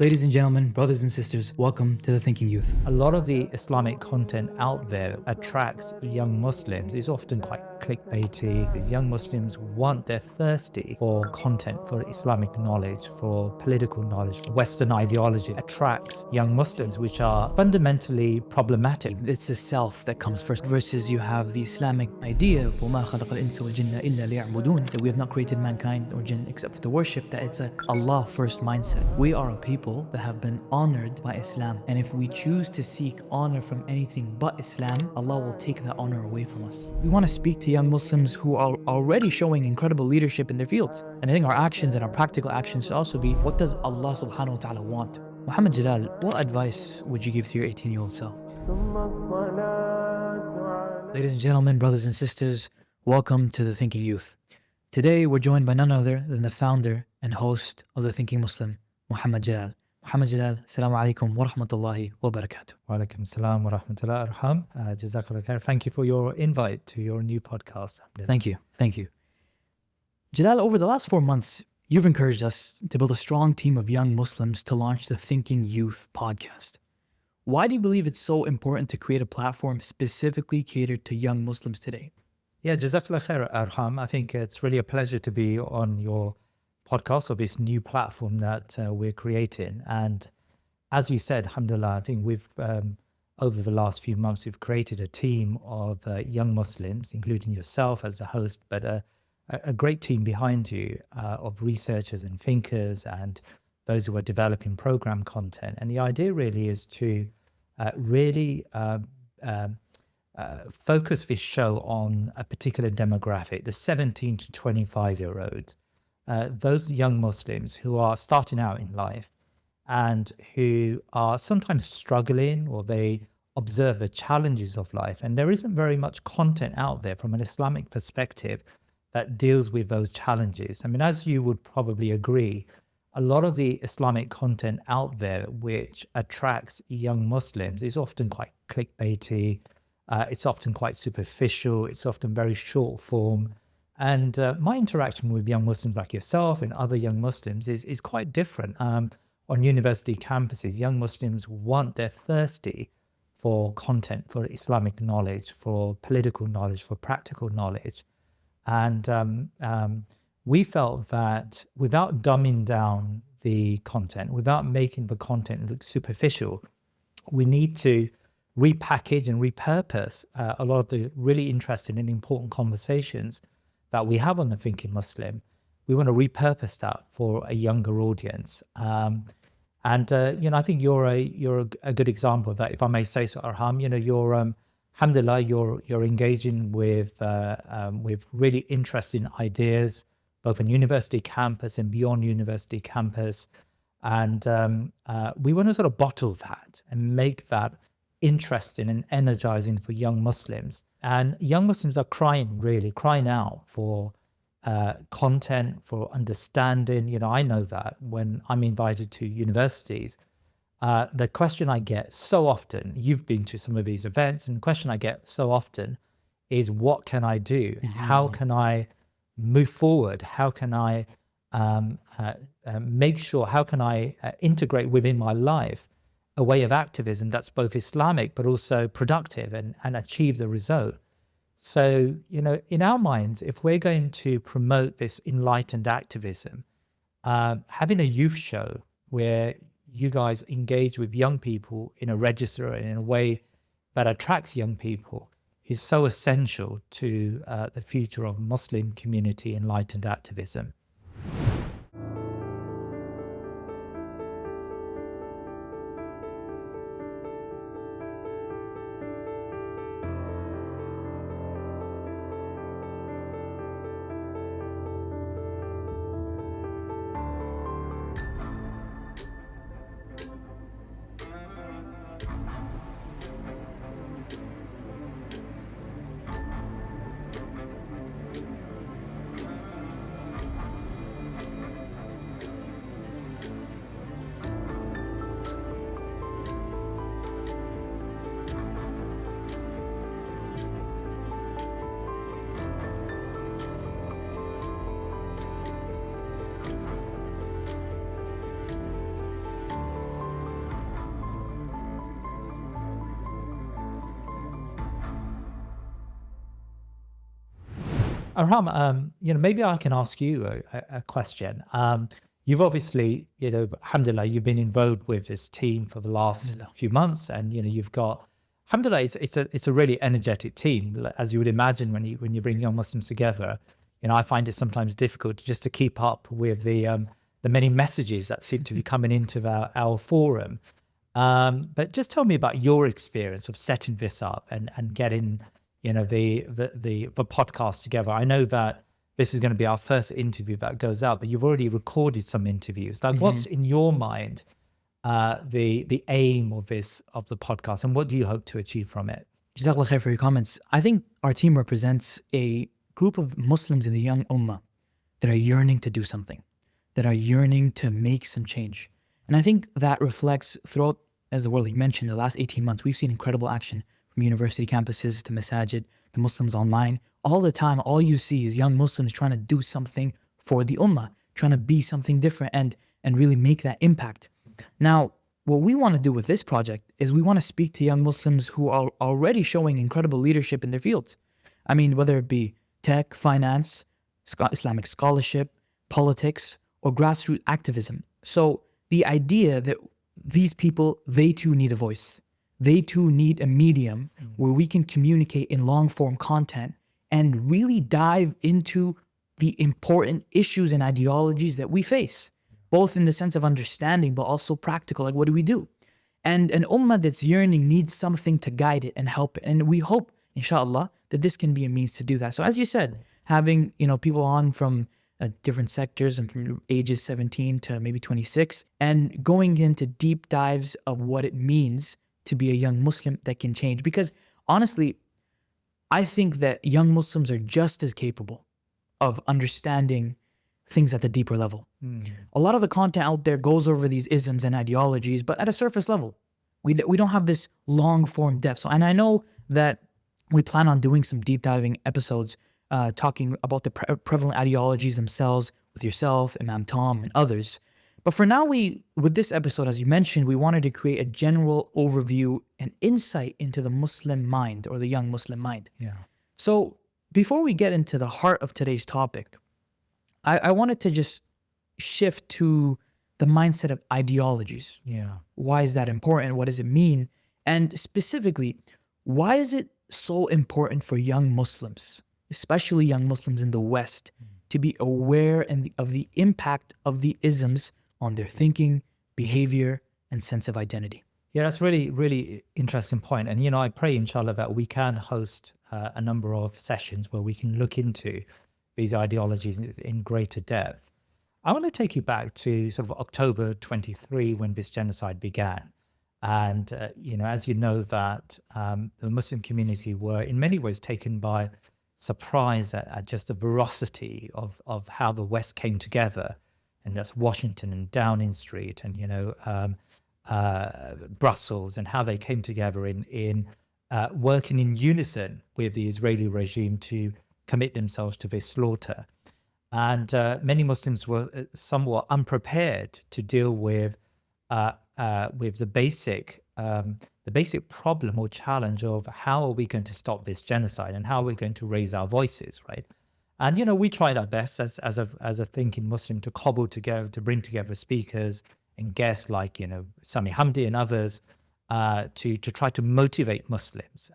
Ladies and gentlemen, brothers and sisters, welcome to the Thinking Youth. A lot of the Islamic content out there attracts young Muslims. It's often quite clickbaity. These young Muslims they're thirsty for content, for Islamic knowledge, for political knowledge. Western ideology attracts young Muslims, which are fundamentally problematic. It's the self that comes first, versus you have the Islamic idea of وَمَا خَلَقَ الْإِنسَ وَالْجِنَّ إِلَّا لِيَعْبُدُونَ, that we have not created mankind or jinn except for the worship, that it's a Allah first mindset. We are a people that have been honored by Islam, and if we choose to seek honor from anything but Islam, Allah will take that honor away from us. We want to speak to young Muslims who are already showing incredible leadership in their fields, and I think our actions and our practical actions should also be, what does Allah subhanahu wa ta'ala want? Muhammad Jalal, what advice would you give to your 18-year-old self? Ladies and gentlemen, brothers and sisters, welcome to the Thinking Youth. Today we're joined by none other than the founder and host of the Thinking Muslim, Muhammad Jalal. Muhammad Jalal, assalamu alaikum wa rahmatullahi wa barakatuh. Wa alaikum salam wa rahmatullahi arham. Jazakallah khair. Thank you for your invite to your new podcast. Thank you. Jalal, over the last 4 months, you've encouraged us to build a strong team of young Muslims to launch the Thinking Youth podcast. Why do you believe it's so important to create a platform specifically catered to young Muslims today? Yeah, Jazakallah khair arham. I think it's really a pleasure to be on your podcast, or this new platform that we're creating. And as you said, alhamdulillah, I think we've over the last few months we've created a team of young Muslims, including yourself as the host, but a great team behind you of researchers and thinkers and those who are developing program content. And the idea really is to really focus this show on a particular demographic, the 17 to 25-year-olds. Those young Muslims who are starting out in life and who are sometimes struggling, or they observe the challenges of life. And there isn't very much content out there from an Islamic perspective that deals with those challenges. I mean, as you would probably agree, a lot of the Islamic content out there which attracts young Muslims is often quite clickbaity. It's often quite superficial. It's often very short form. And my interaction with young Muslims like yourself and other young Muslims is quite different. On university campuses, young Muslims they're thirsty for content, for Islamic knowledge, for political knowledge, for practical knowledge. And we felt that without dumbing down the content, without making the content look superficial, we need to repackage and repurpose a lot of the really interesting and important conversations that we have on the Thinking Muslim. We want to repurpose that for a younger audience. I think you're a good example of that, if I may say so, Arham. You're alhamdulillah, you're engaging with really interesting ideas, both on university campus and beyond university campus. And we want to sort of bottle that and make that interesting and energizing for young Muslims. And young Muslims are crying out for content, for understanding. I know that when I'm invited to universities, the question I get so often, you've been to some of these events, and the question I get so often is, what can I do? Mm-hmm. How can I move forward? How can I make sure, how can I integrate within my life a way of activism that's both Islamic but also productive and achieve the result? So, in our minds, if we're going to promote this enlightened activism, having a youth show where you guys engage with young people in a register and in a way that attracts young people is so essential to the future of Muslim community enlightened activism. Arham, maybe I can ask you a question. You've obviously, alhamdulillah, you've been involved with this team for the last Alhamdulillah. few months, and you've got, alhamdulillah, it's a really energetic team, as you would imagine when you bring young Muslims together. I find it sometimes difficult just to keep up with the many messages that seem to be coming into our forum. But just tell me about your experience of setting this up and getting, the podcast together. I know that this is going to be our first interview that goes out, but you've already recorded some interviews. Like, what's in your mind the aim of the podcast, and what do you hope to achieve from it? Jazakallah khair for your comments. I think our team represents a group of Muslims in the young Ummah that are yearning to do something, that are yearning to make some change. And I think that reflects throughout, as the world you mentioned, the last 18 months, we've seen incredible action from university campuses to masajid, to Muslims online. All the time, all you see is young Muslims trying to do something for the Ummah, trying to be something different and really make that impact. Now, what we want to do with this project is we want to speak to young Muslims who are already showing incredible leadership in their fields. I mean, whether it be tech, finance, Islamic scholarship, politics, or grassroots activism. So the idea that these people, they too need a voice. They too need a medium where we can communicate in long form content and really dive into the important issues and ideologies that we face, both in the sense of understanding, but also practical, like what do we do? And an ummah that's yearning needs something to guide it and help it. And we hope, inshallah, that this can be a means to do that. So as you said, having people on from different sectors and from ages 17 to maybe 26, and going into deep dives of what it means to be a young Muslim that can change. Because honestly, I think that young Muslims are just as capable of understanding things at the deeper level. A lot of the content out there goes over these isms and ideologies, but at a surface level. We don't have this long form depth. So, and I know that we plan on doing some deep diving episodes talking about the prevalent ideologies themselves with yourself, Imam Tom, and others. But for now, with this episode, as you mentioned, we wanted to create a general overview and insight into the Muslim mind or the young Muslim mind. Yeah. So before we get into the heart of today's topic, I wanted to just shift to the mindset of ideologies. Yeah. Why is that important? What does it mean? And specifically, why is it so important for young Muslims, especially young Muslims in the West, to be aware of the impact of the isms on their thinking, behavior, and sense of identity? Yeah, that's really, really interesting point. And, I pray, inshallah, that we can host a number of sessions where we can look into these ideologies in greater depth. I want to take you back to sort of October 23 when this genocide began. And, as you know, that the Muslim community were in many ways taken by surprise at just the veracity of how the West came together. And that's Washington and Downing Street and, Brussels, and how they came together in working in unison with the Israeli regime to commit themselves to this slaughter. And many Muslims were somewhat unprepared to deal with the basic problem or challenge of how are we going to stop this genocide and how are we going to raise our voices, right? And we tried our best as a thinking Muslim to cobble together, to bring together speakers and guests like Sami Hamdi and others to try to motivate Muslims.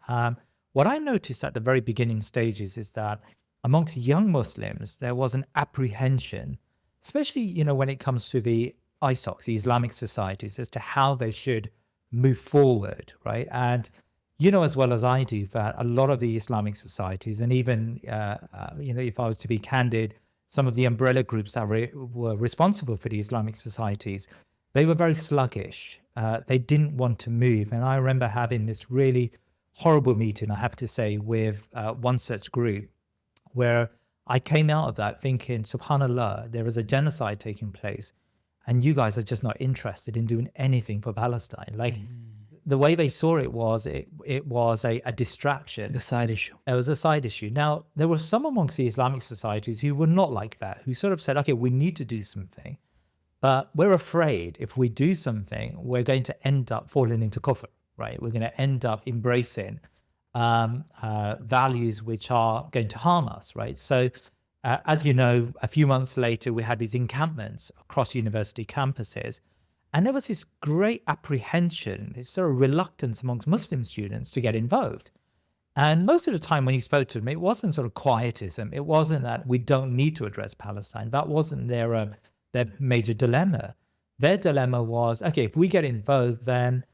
What I noticed at the very beginning stages is that amongst young Muslims there was an apprehension, especially when it comes to the ISOCs, the Islamic societies, as to how they should move forward, right? And as well as I do, that a lot of the Islamic societies, and even, if I was to be candid, some of the umbrella groups that were responsible for the Islamic societies, they were very sluggish. They didn't want to move. And I remember having this really horrible meeting, I have to say, with one such group, where I came out of that thinking, subhanAllah, there is a genocide taking place, and you guys are just not interested in doing anything for Palestine. Like, the way they saw it was a distraction. A side issue. It was a side issue. Now, there were some amongst the Islamic societies who were not like that, who sort of said, okay, we need to do something, but we're afraid if we do something, we're going to end up falling into kufr, right? We're going to end up embracing values which are going to harm us, right? So, as you know, a few months later, we had these encampments across university campuses. And there was this great apprehension, this sort of reluctance amongst Muslim students to get involved. And most of the time when he spoke to them, it wasn't sort of quietism. It wasn't that we don't need to address Palestine. That wasn't their major dilemma. Their dilemma was, okay, if we get involved, then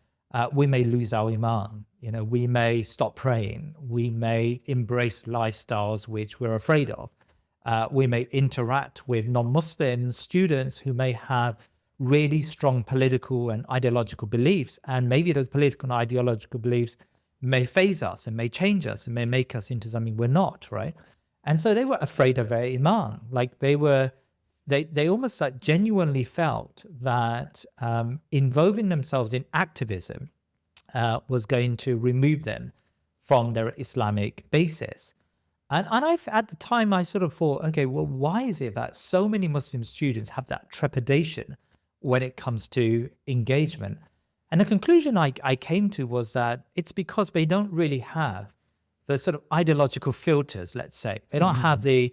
we may lose our iman. You know, we may stop praying. We may embrace lifestyles which we're afraid of. We may interact with non-Muslim students who may have really strong political and ideological beliefs. And maybe those political and ideological beliefs may phase us and may change us and may make us into something we're not, right? And so they were afraid of their iman. Like they almost like genuinely felt that involving themselves in activism was going to remove them from their Islamic basis. And at the time, I sort of thought, okay, well, why is it that so many Muslim students have that trepidation when it comes to engagement? And the conclusion I came to was that it's because they don't really have the sort of ideological filters, let's say. They don't have the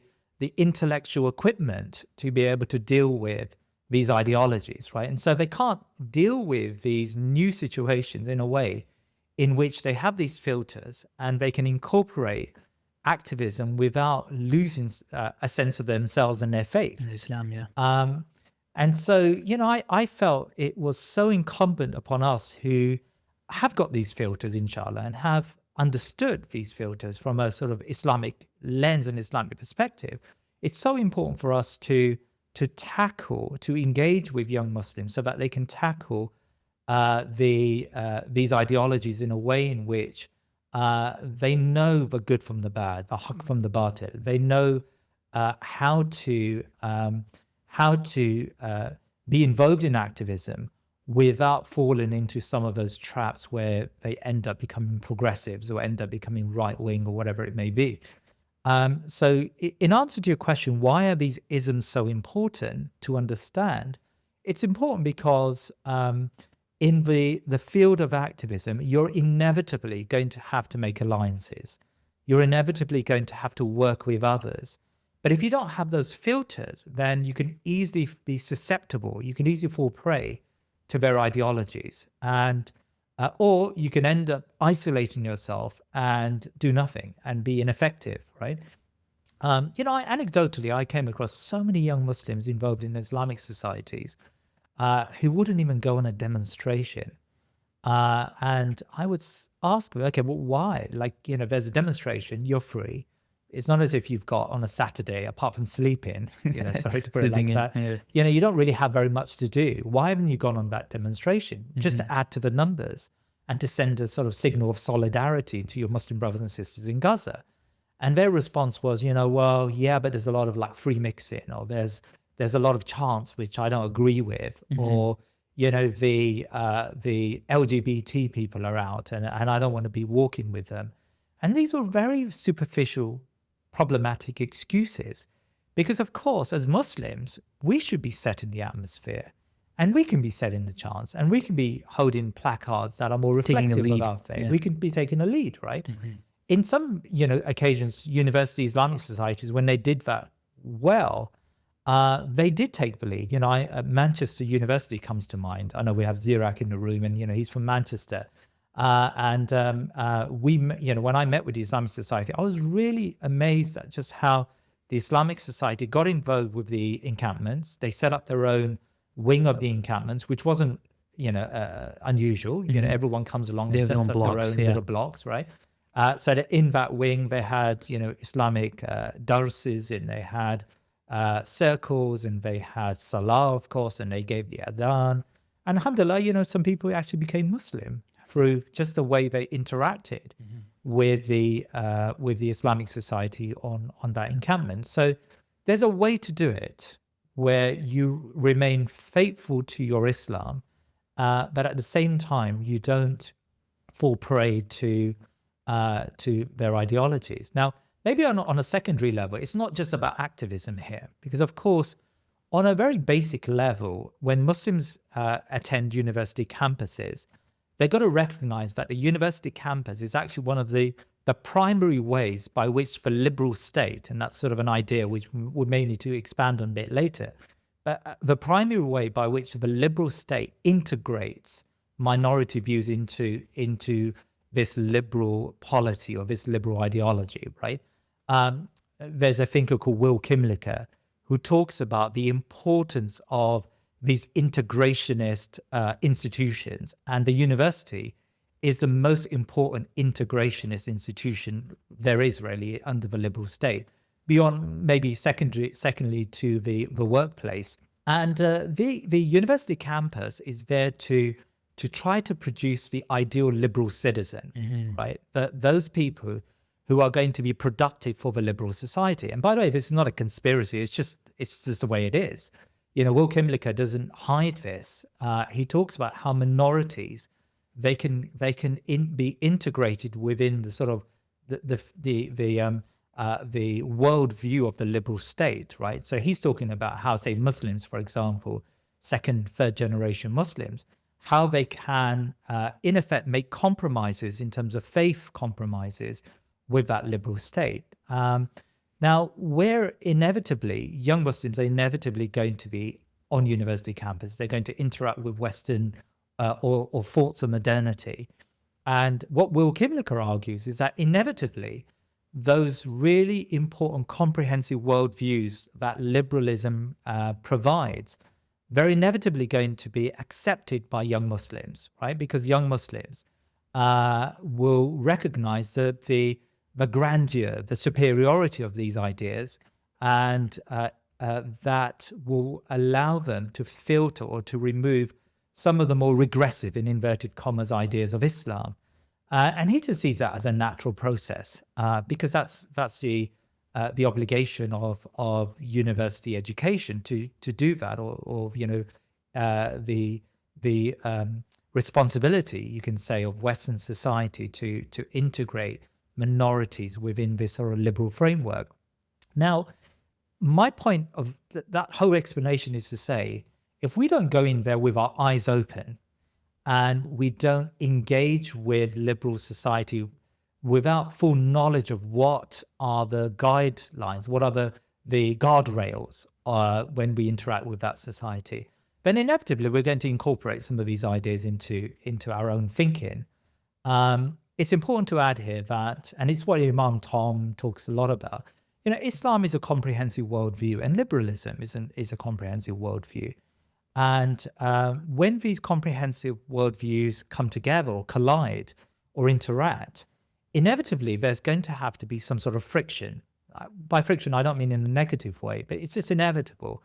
intellectual equipment to be able to deal with these ideologies, right? And so they can't deal with these new situations in a way in which they have these filters and they can incorporate activism without losing a sense of themselves and their faith. In Islam, yeah. And so, you know, I felt it was so incumbent upon us who have got these filters, inshallah, and have understood these filters from a sort of Islamic lens and Islamic perspective. It's so important for us to engage with young Muslims so that they can tackle these ideologies in a way in which they know the good from the bad, the haqq from the batil. They know how to be involved in activism without falling into some of those traps where they end up becoming progressives or end up becoming right-wing or whatever it may be. So in answer to your question, why are these isms so important to understand? It's important because in the field of activism, you're inevitably going to have to make alliances. You're inevitably going to have to work with others. But if you don't have those filters, then you can easily be susceptible. You can easily fall prey to their ideologies. And or you can end up isolating yourself and do nothing and be ineffective, right? You know, anecdotally, I came across so many young Muslims involved in Islamic societies who wouldn't even go on a demonstration. And I would ask them, okay, well, why? Like, you know, there's a demonstration, you're free. It's not as if you've got on a Saturday, apart from sleeping, you know, sorry to put it like that, yeah. you know, you don't really have very much to do. Why haven't you gone on that demonstration? Just to add to the numbers and to send a sort of signal of solidarity to your Muslim brothers and sisters in Gaza. And their response was, you know, well, yeah, but there's a lot of like free mixing, or there's a lot of chants which I don't agree with, or, you know, the LGBT people are out and I don't want to be walking with them. And these were very superficial, problematic excuses, because of course, as Muslims, we should be setting the atmosphere, and we can be setting the chants, and we can be holding placards that are more reflective of our faith. Yeah. We can be taking a lead, right? In some, you know, occasions, university Islamic societies, when they did that well, they did take the lead. You know, Manchester University comes to mind. I know we have Zirak in the room, and, you know, he's from Manchester. We, you know, when I met with the Islamic Society, I was really amazed at just how the Islamic Society got involved with the encampments. They set up their own wing of the encampments, which wasn't, you know, unusual. You know, everyone comes along and sets up their own little blocks, right? So that in that wing, they had, you know, Islamic darses, and they had circles, and they had salah, of course, and they gave the adhan. And alhamdulillah, you know, some people actually became Muslim through just the way they interacted with the Islamic Society on that encampment. So there's a way to do it where you remain faithful to your Islam, but at the same time you don't fall prey to their ideologies. Now, maybe on a secondary level, it's not just about activism here, because of course, on a very basic level, when Muslims attend university campuses, they've got to recognize that the university campus is actually one of the the primary ways by which the liberal state, and that's sort of an idea which we may need to expand on a bit later, but the primary way by which the liberal state integrates minority views into this liberal polity or this liberal ideology, right? There's a thinker called Will Kimlicka who talks about the importance of these integrationist institutions, and the university is the most important integrationist institution there is really under the liberal state, beyond maybe secondly to the workplace. And the university campus is there to try to produce the ideal liberal citizen, right? Those people who are going to be productive for the liberal society. And by the way, this is not a conspiracy. It's just the way it is. Will Kimlicka doesn't hide this. He talks about how minorities they can be integrated within the sort of the worldview of the liberal state, right? So he's talking about how, say, Muslims, for example, second, third generation Muslims, how they can, in effect, make compromises in terms of faith compromises with that liberal state. Now, where inevitably, young Muslims are inevitably going to be on university campus. They're going to interact with Western or thoughts of modernity. And what Will Kimlicka argues is that inevitably, those really important comprehensive worldviews that liberalism provides, they're inevitably going to be accepted by young Muslims, right? Because young Muslims will recognize the grandeur, the superiority of these ideas, and that will allow them to filter or to remove some of the more regressive, in inverted commas, ideas of Islam. And he just sees that as a natural process, because that's the obligation of university education to do that, or the responsibility, you can say, of Western society to integrate minorities within this sort of liberal framework. Now, my point of that whole explanation is to say, if we don't go in there with our eyes open and we don't engage with liberal society without full knowledge of what are the guidelines, what are the guardrails when we interact with that society, then inevitably we're going to incorporate some of these ideas into our own thinking. It's important to add here that, and it's what Imam Tom talks a lot about, Islam is a comprehensive worldview, and liberalism is a comprehensive worldview. And when these comprehensive worldviews come together or collide or interact, inevitably there's going to have to be some sort of friction. By friction, I don't mean in a negative way, but it's just inevitable.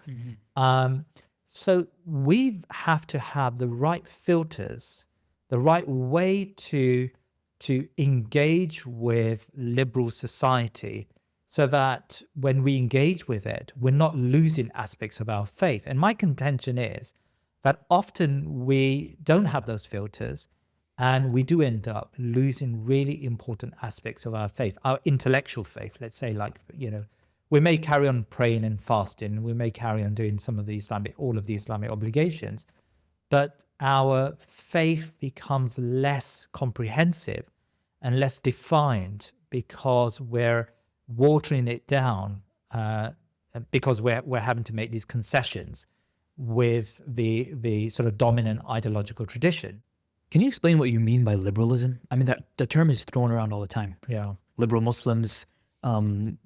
So we have to have the right filters, the right way to engage with liberal society, so that when we engage with it, we're not losing aspects of our faith. And my contention is that often we don't have those filters, and we do end up losing really important aspects of our faith, our intellectual faith. Let's say, we may carry on praying and fasting, we may carry on doing all of the Islamic obligations, but our faith becomes less comprehensive and less defined because we're watering it down, because we're having to make these concessions with the sort of dominant ideological tradition. Can you explain what you mean by liberalism? I mean, the term is thrown around all the time. Yeah. Liberal Muslims, the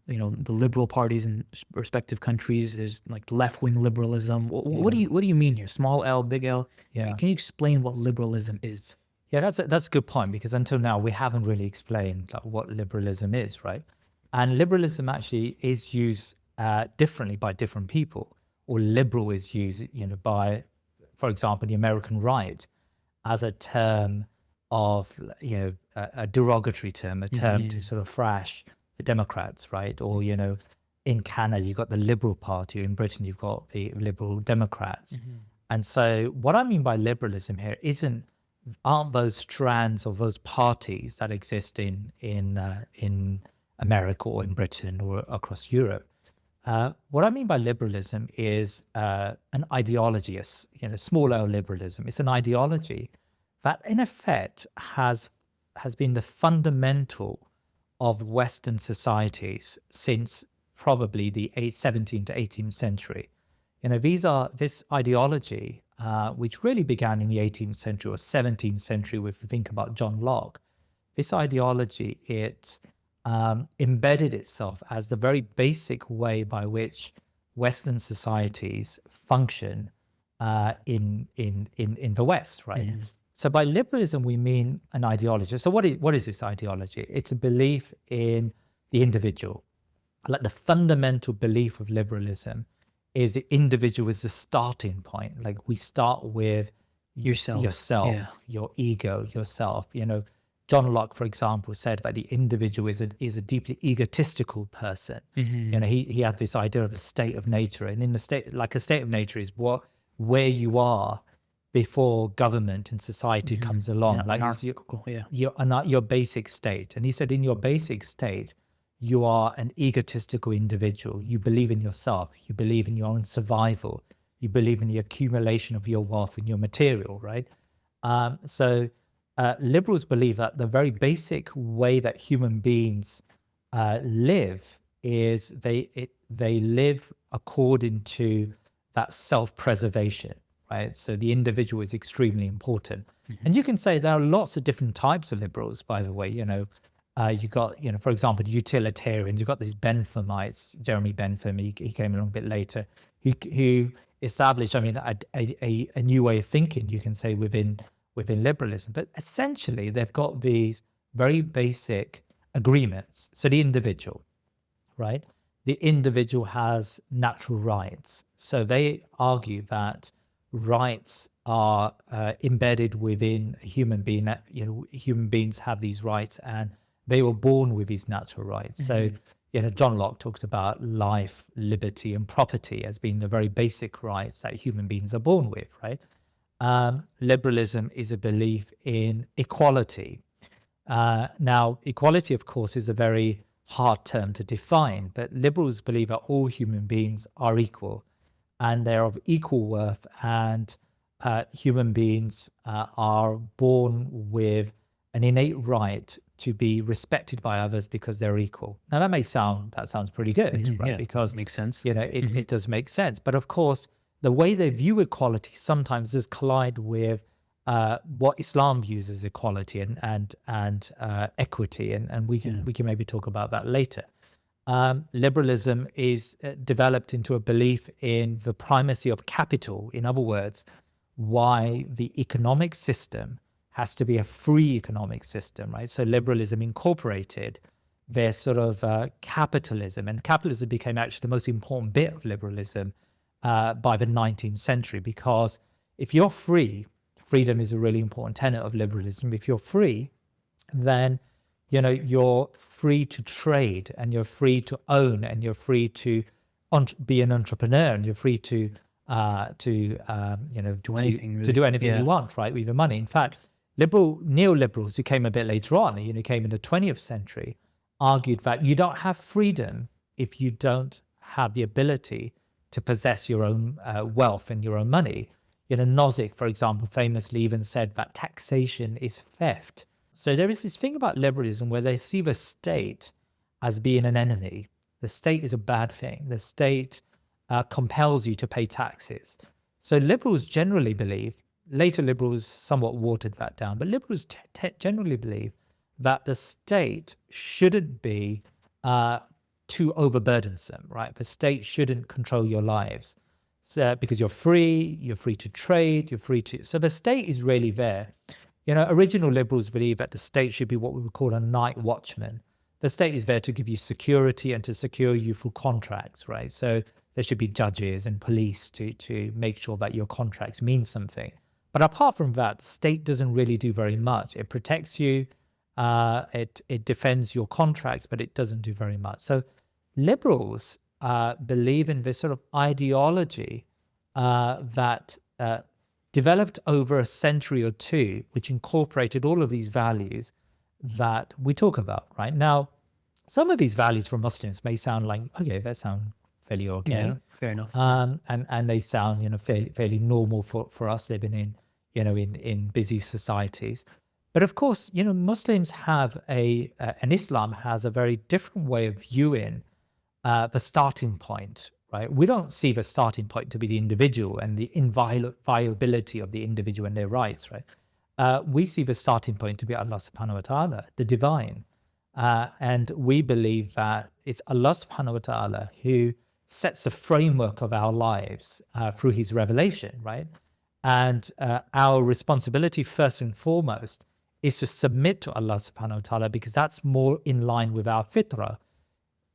liberal parties in respective countries. There's like left-wing liberalism. What do you mean here? Small L, big L? Yeah. Can you explain what liberalism is? Yeah, that's a good point, because until now we haven't really explained what liberalism is, right? And liberalism actually is used differently by different people, or liberal is used, by, for example, the American right as a term of, a derogatory term, a term to sort of thrash the Democrats, right? Or, in Canada, you've got the Liberal Party. In Britain, you've got the Liberal Democrats. And so what I mean by liberalism here aren't those strands or those parties that exist in America or in Britain or across Europe. What I mean by liberalism is an ideology, small L liberalism. It's an ideology that, in effect, has been the fundamental of Western societies since probably the 17th to 18th century. This ideology, which really began in the 18th century or 17th century, if we think about John Locke, this ideology, it embedded itself as the very basic way by which Western societies function in the West, right? So by liberalism, we mean an ideology. So what is this ideology? It's a belief in the individual. Like the fundamental belief of liberalism is the individual is the starting point. Like we start with Yourself. Yeah. your ego, yourself. John Locke, for example, said that the individual is a deeply egotistical person. He had this idea of a state of nature, and in a state of nature is where you are before government and society comes along. Yeah, Like it's anarchical, your basic state. And he said, in your basic state, you are an egotistical individual. You believe in yourself. You believe in your own survival. You believe in the accumulation of your wealth and your material, right? So liberals believe that the very basic way that human beings live is they live according to that self-preservation, right? So the individual is extremely important. And you can say there are lots of different types of liberals, by the way. You got, for example, the utilitarians. You've got these Benthamites, Jeremy Bentham. He came along a bit later. Who established, a new way of thinking, you can say, within liberalism. But essentially, they've got these very basic agreements. So the individual, right? The individual has natural rights. So they argue that rights are embedded within a human being. That human beings have these rights, and they were born with these natural rights. So John Locke talked about life, liberty, and property as being the very basic rights that human beings are born with, right? Liberalism is a belief in equality. Now, equality, of course, is a very hard term to define, but liberals believe that all human beings are equal and they're of equal worth, and human beings are born with an innate right to be respected by others because they're equal. Now, that sounds pretty good, right? Yeah, because makes sense. It does make sense. But of course, the way they view equality sometimes does collide with what Islam views as equality and equity, and we can maybe talk about that later. Liberalism is developed into a belief in the primacy of capital. In other words, why the economic system has to be a free economic system, right? So liberalism incorporated their sort of capitalism, and capitalism became actually the most important bit of liberalism by the 19th century, because if you're free, freedom is a really important tenet of liberalism. If you're free, then you're free to trade, and you're free to own, and you're free to be an entrepreneur, and you're free to do anything you want, right, with your money. In fact, neoliberals who came a bit later on, came in the 20th century, argued that you don't have freedom if you don't have the ability to possess your own wealth and your own money. Nozick, for example, famously even said that taxation is theft. So there is this thing about liberalism where they see the state as being an enemy. The state is a bad thing. The state compels you to pay taxes. So liberals generally believe, later liberals somewhat watered that down, but liberals generally believe that the state shouldn't be too overburdensome, right? The state shouldn't control your lives. So, because you're free to trade, so the state is really there. Original liberals believe that the state should be what we would call a night watchman. The state is there to give you security and to secure you for contracts, right? So there should be judges and police to make sure that your contracts mean something. But apart from that, the state doesn't really do very much. It protects you, it defends your contracts, but it doesn't do very much. So liberals believe in this sort of ideology that developed over a century or two, which incorporated all of these values that we talk about, right? Now, some of these values for Muslims may sound like, okay, that sounds fairly okay. Yeah, fair enough. And they sound, fairly normal for us living in busy societies. But of course, Muslims have and Islam has a very different way of viewing the starting point, right? We don't see the starting point to be the individual and the inviolability of the individual and their rights, right? We see the starting point to be Allah subhanahu wa ta'ala, the divine. And we believe that it's Allah subhanahu wa ta'ala who sets the framework of our lives through his revelation, right? And our responsibility first and foremost is to submit to Allah subhanahu wa ta'ala, because that's more in line with our fitrah.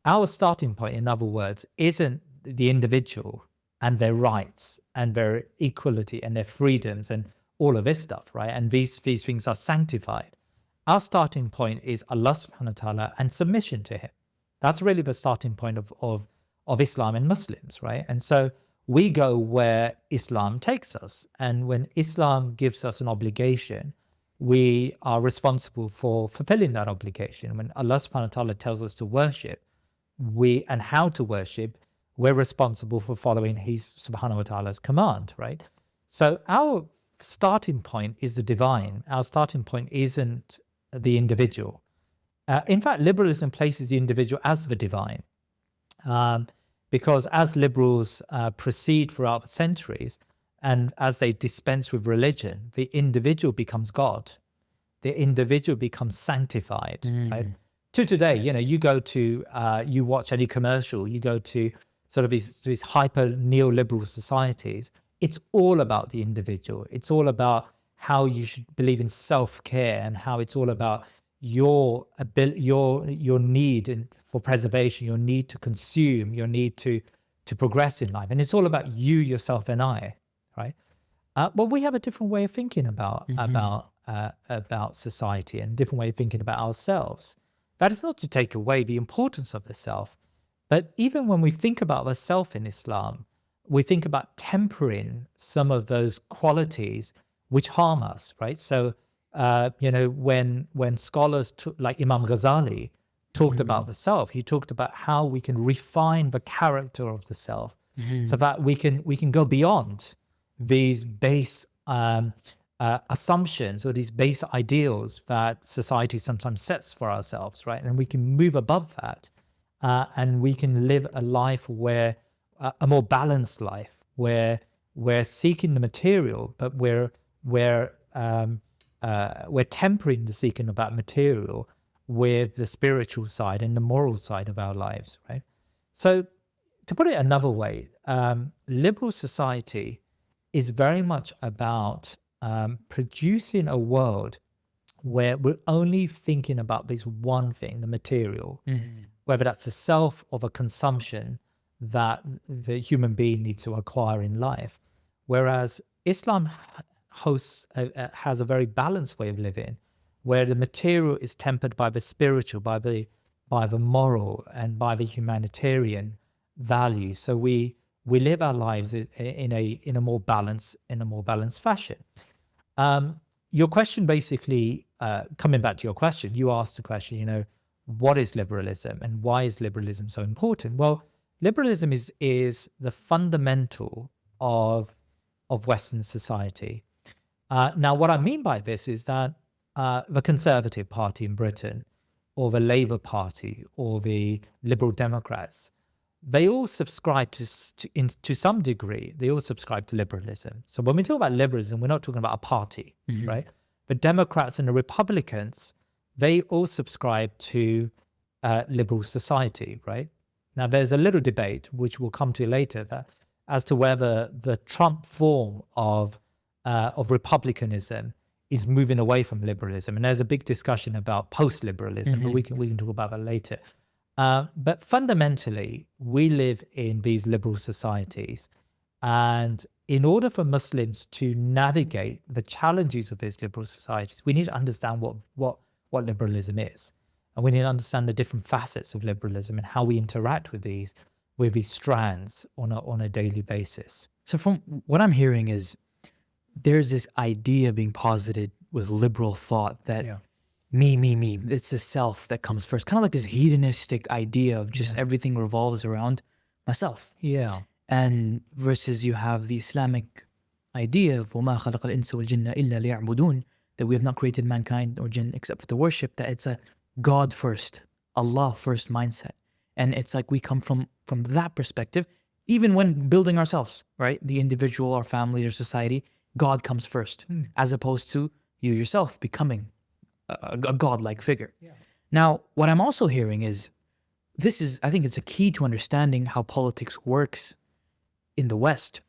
Our starting point, in other words, isn't the individual and their rights and their equality and their freedoms and all of this stuff, right? And these things are sanctified. Our starting point is Allah subhanahu wa ta'ala and submission to him. That's really the starting point of Islam and Muslims, right? And so we go where Islam takes us. And when Islam gives us an obligation, we are responsible for fulfilling that obligation. When Allah subhanahu wa ta'ala tells us to worship, and how to worship, we're responsible for following his subhanahu wa ta'ala's command, right? So our starting point is the divine. Our starting point isn't the individual. In fact, liberalism places the individual as the divine, because as liberals proceed throughout the centuries, and as they dispense with religion, the individual becomes God. The individual becomes sanctified, right? To today, you go to, you watch any commercial, you go to sort of these hyper neoliberal societies, it's all about the individual. It's all about how you should believe in self-care, and how it's all about your need for preservation, your need to consume, your need to progress in life. And it's all about you, yourself, and I, right? But we have a different way of thinking about society, and a different way of thinking about ourselves. That is not to take away the importance of the self, but even when we think about the self in Islam, we think about tempering some of those qualities which harm us, right? So, when scholars like Imam Ghazali talked about the self, he talked about how we can refine the character of the self, so that we can go beyond these base assumptions or these base ideals that society sometimes sets for ourselves, right? And we can move above that, and we can live a life where a more balanced life, where we're seeking the material, but we're tempering the seeking of that material with the spiritual side and the moral side of our lives, right? So, to put it another way, liberal society is very much about producing a world where we're only thinking about this one thing, the material, whether that's a self or the consumption that the human being needs to acquire in life. Whereas Islam has a very balanced way of living, where the material is tempered by the spiritual, by the moral, and by the humanitarian values. So we live our lives in a more balanced fashion. Your question basically, coming back to your question, you asked the question, what is liberalism and why is liberalism so important? Well, liberalism is the fundamental of Western society. Now, what I mean by this is that the Conservative Party in Britain, or the Labour Party, or the Liberal Democrats, they all subscribe to some degree, they all subscribe to liberalism. So when we talk about liberalism, we're not talking about a party, right? The Democrats and the Republicans, they all subscribe to liberal society, right? Now, there's a little debate, which we'll come to later, as to whether the Trump form of republicanism is moving away from liberalism. And there's a big discussion about post-liberalism, but we can talk about that later. But fundamentally, we live in these liberal societies. And in order for Muslims to navigate the challenges of these liberal societies, we need to understand what liberalism is. And we need to understand the different facets of liberalism and how we interact with these strands on a daily basis. So from what I'm hearing is there's this idea being posited with liberal thought that me, it's the self that comes first. Kind of like this hedonistic idea of just everything revolves around myself. Yeah. And versus you have the Islamic idea of وَمَا خَلَقَ الْإِنسَ وَالْجِنَّ إِلَّا لِيَعْبُدُونَ, that we have not created mankind or jinn except for to worship, that it's a God first, Allah first mindset. And it's like we come from that perspective, even when building ourselves, right? The individual, our families, our society, God comes first, as opposed to you yourself becoming a God-like figure. Yeah. Now, what I'm also hearing is, I think it's a key to understanding how politics works in the West,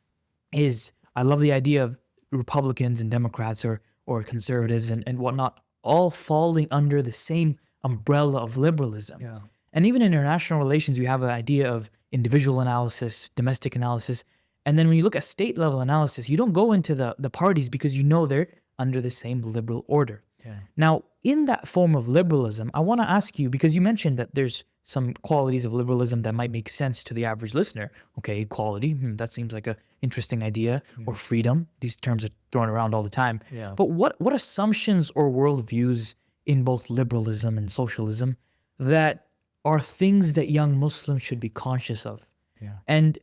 is I love the idea of Republicans and Democrats or conservatives and whatnot, all falling under the same umbrella of liberalism. Yeah. And even in international relations, you have an idea of individual analysis, domestic analysis. And then when you look at state level analysis, you don't go into the parties because you know they're under the same liberal order. Yeah. Now, in that form of liberalism, I want to ask you, because you mentioned that there's some qualities of liberalism that might make sense to the average listener. Okay, equality, that seems like an interesting idea. Or freedom, these terms are thrown around all the time. Yeah. But what assumptions or worldviews in both liberalism and socialism that are things that young Muslims should be conscious of? Yeah. And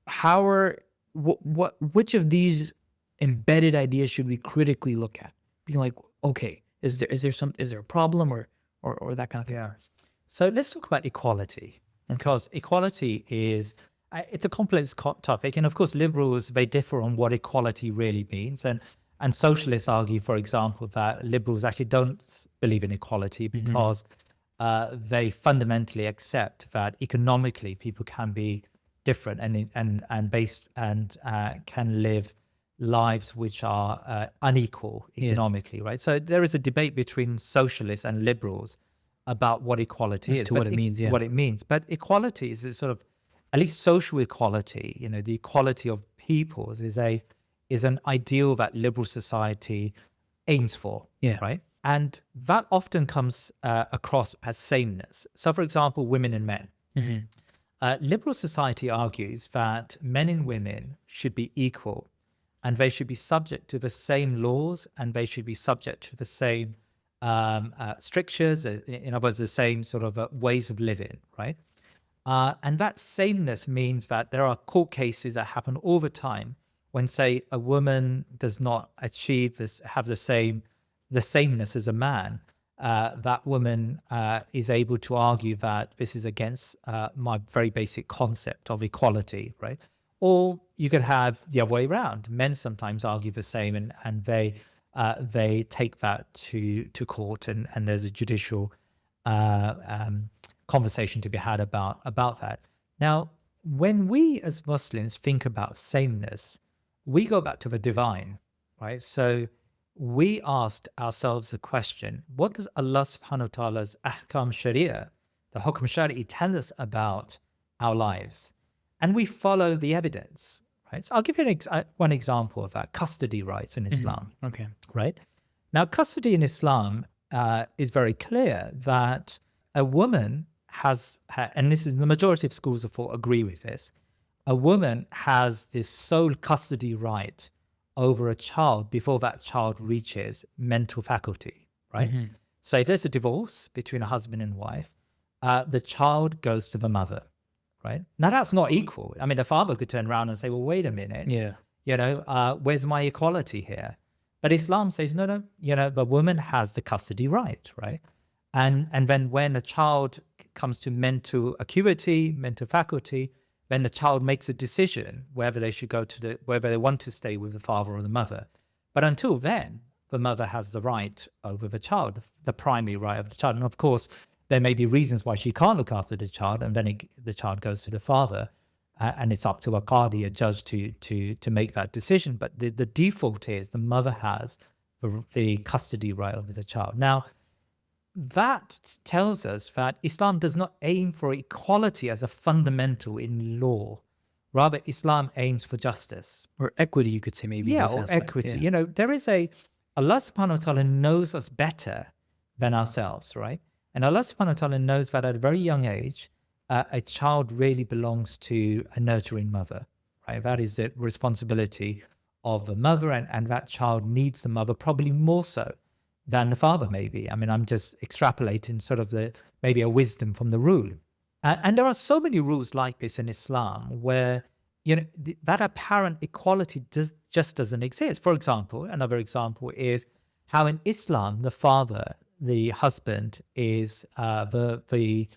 how which of these embedded ideas should we critically look at? Being like, okay, is there a problem or that kind of thing? Yeah. So let's talk about equality, because equality is, it's a complex topic. And of course, liberals, they differ on what equality really means. And socialists argue, for example, that liberals actually don't believe in equality because they fundamentally accept that economically people can be different and based and can live lives which are unequal economically, right? So there is a debate between socialists and liberals about what equality is. To what it means, yeah. What it means. But equality is a sort of, at least social equality, the equality of peoples is an ideal that liberal society aims for, right? And that often comes across as sameness. So for example, women and men. Liberal society argues that men and women should be equal, and they should be subject to the same laws, and they should be subject to the same strictures, in other words, the same sort of ways of living, right? And that sameness means that there are court cases that happen all the time when, say, a woman does not achieve have the sameness as a man. That woman is able to argue that this is against my very basic concept of equality, right? Or you could have the other way around. Men sometimes argue the same, and they take that to court, and there's a judicial conversation to be had about that. Now, when we as Muslims think about sameness, we go back to the divine, right? So we asked ourselves the question, what does Allah subhanahu wa ta'ala's ahkam sharia, the hukm shari'i, tell us about our lives? And we follow the evidence, right? So I'll give you one example of that, custody rights in Islam. Okay. Right? Now, custody in Islam is very clear that a woman has, and this is the majority of schools of thought agree with this, a woman has this sole custody right over a child before that child reaches mental faculty, right? So if there's a divorce between a husband and wife, the child goes to the mother, right? Now that's not equal. I mean, the father could turn around and say, well, wait a minute, where's my equality here? But Islam says, no, the woman has the custody right, right? And then when a child comes to mental acuity, mental faculty, then the child makes a decision whether they should whether they want to stay with the father or the mother. But until then, the mother has the right over the child, the primary right of the child. And of course, there may be reasons why she can't look after the child, and then the child goes to the father, and it's up to a qadi, a judge, to make that decision. But the default is the mother has the custody right over the child. Now, that tells us that Islam does not aim for equality as a fundamental in law. Rather, Islam aims for justice. Or equity, you could say, maybe. Yeah, or equity. Yeah. There is Allah subhanahu wa ta'ala knows us better than ourselves, right? And Allah subhanahu wa ta'ala knows that at a very young age, a child really belongs to a nurturing mother, right? That is the responsibility of the mother, and that child needs the mother probably more so than the father, maybe. I mean, I'm just extrapolating sort of maybe a wisdom from the rule. And there are so many rules like this in Islam where, that apparent equality just doesn't exist. For example, another example is how in Islam, the father, the husband, is the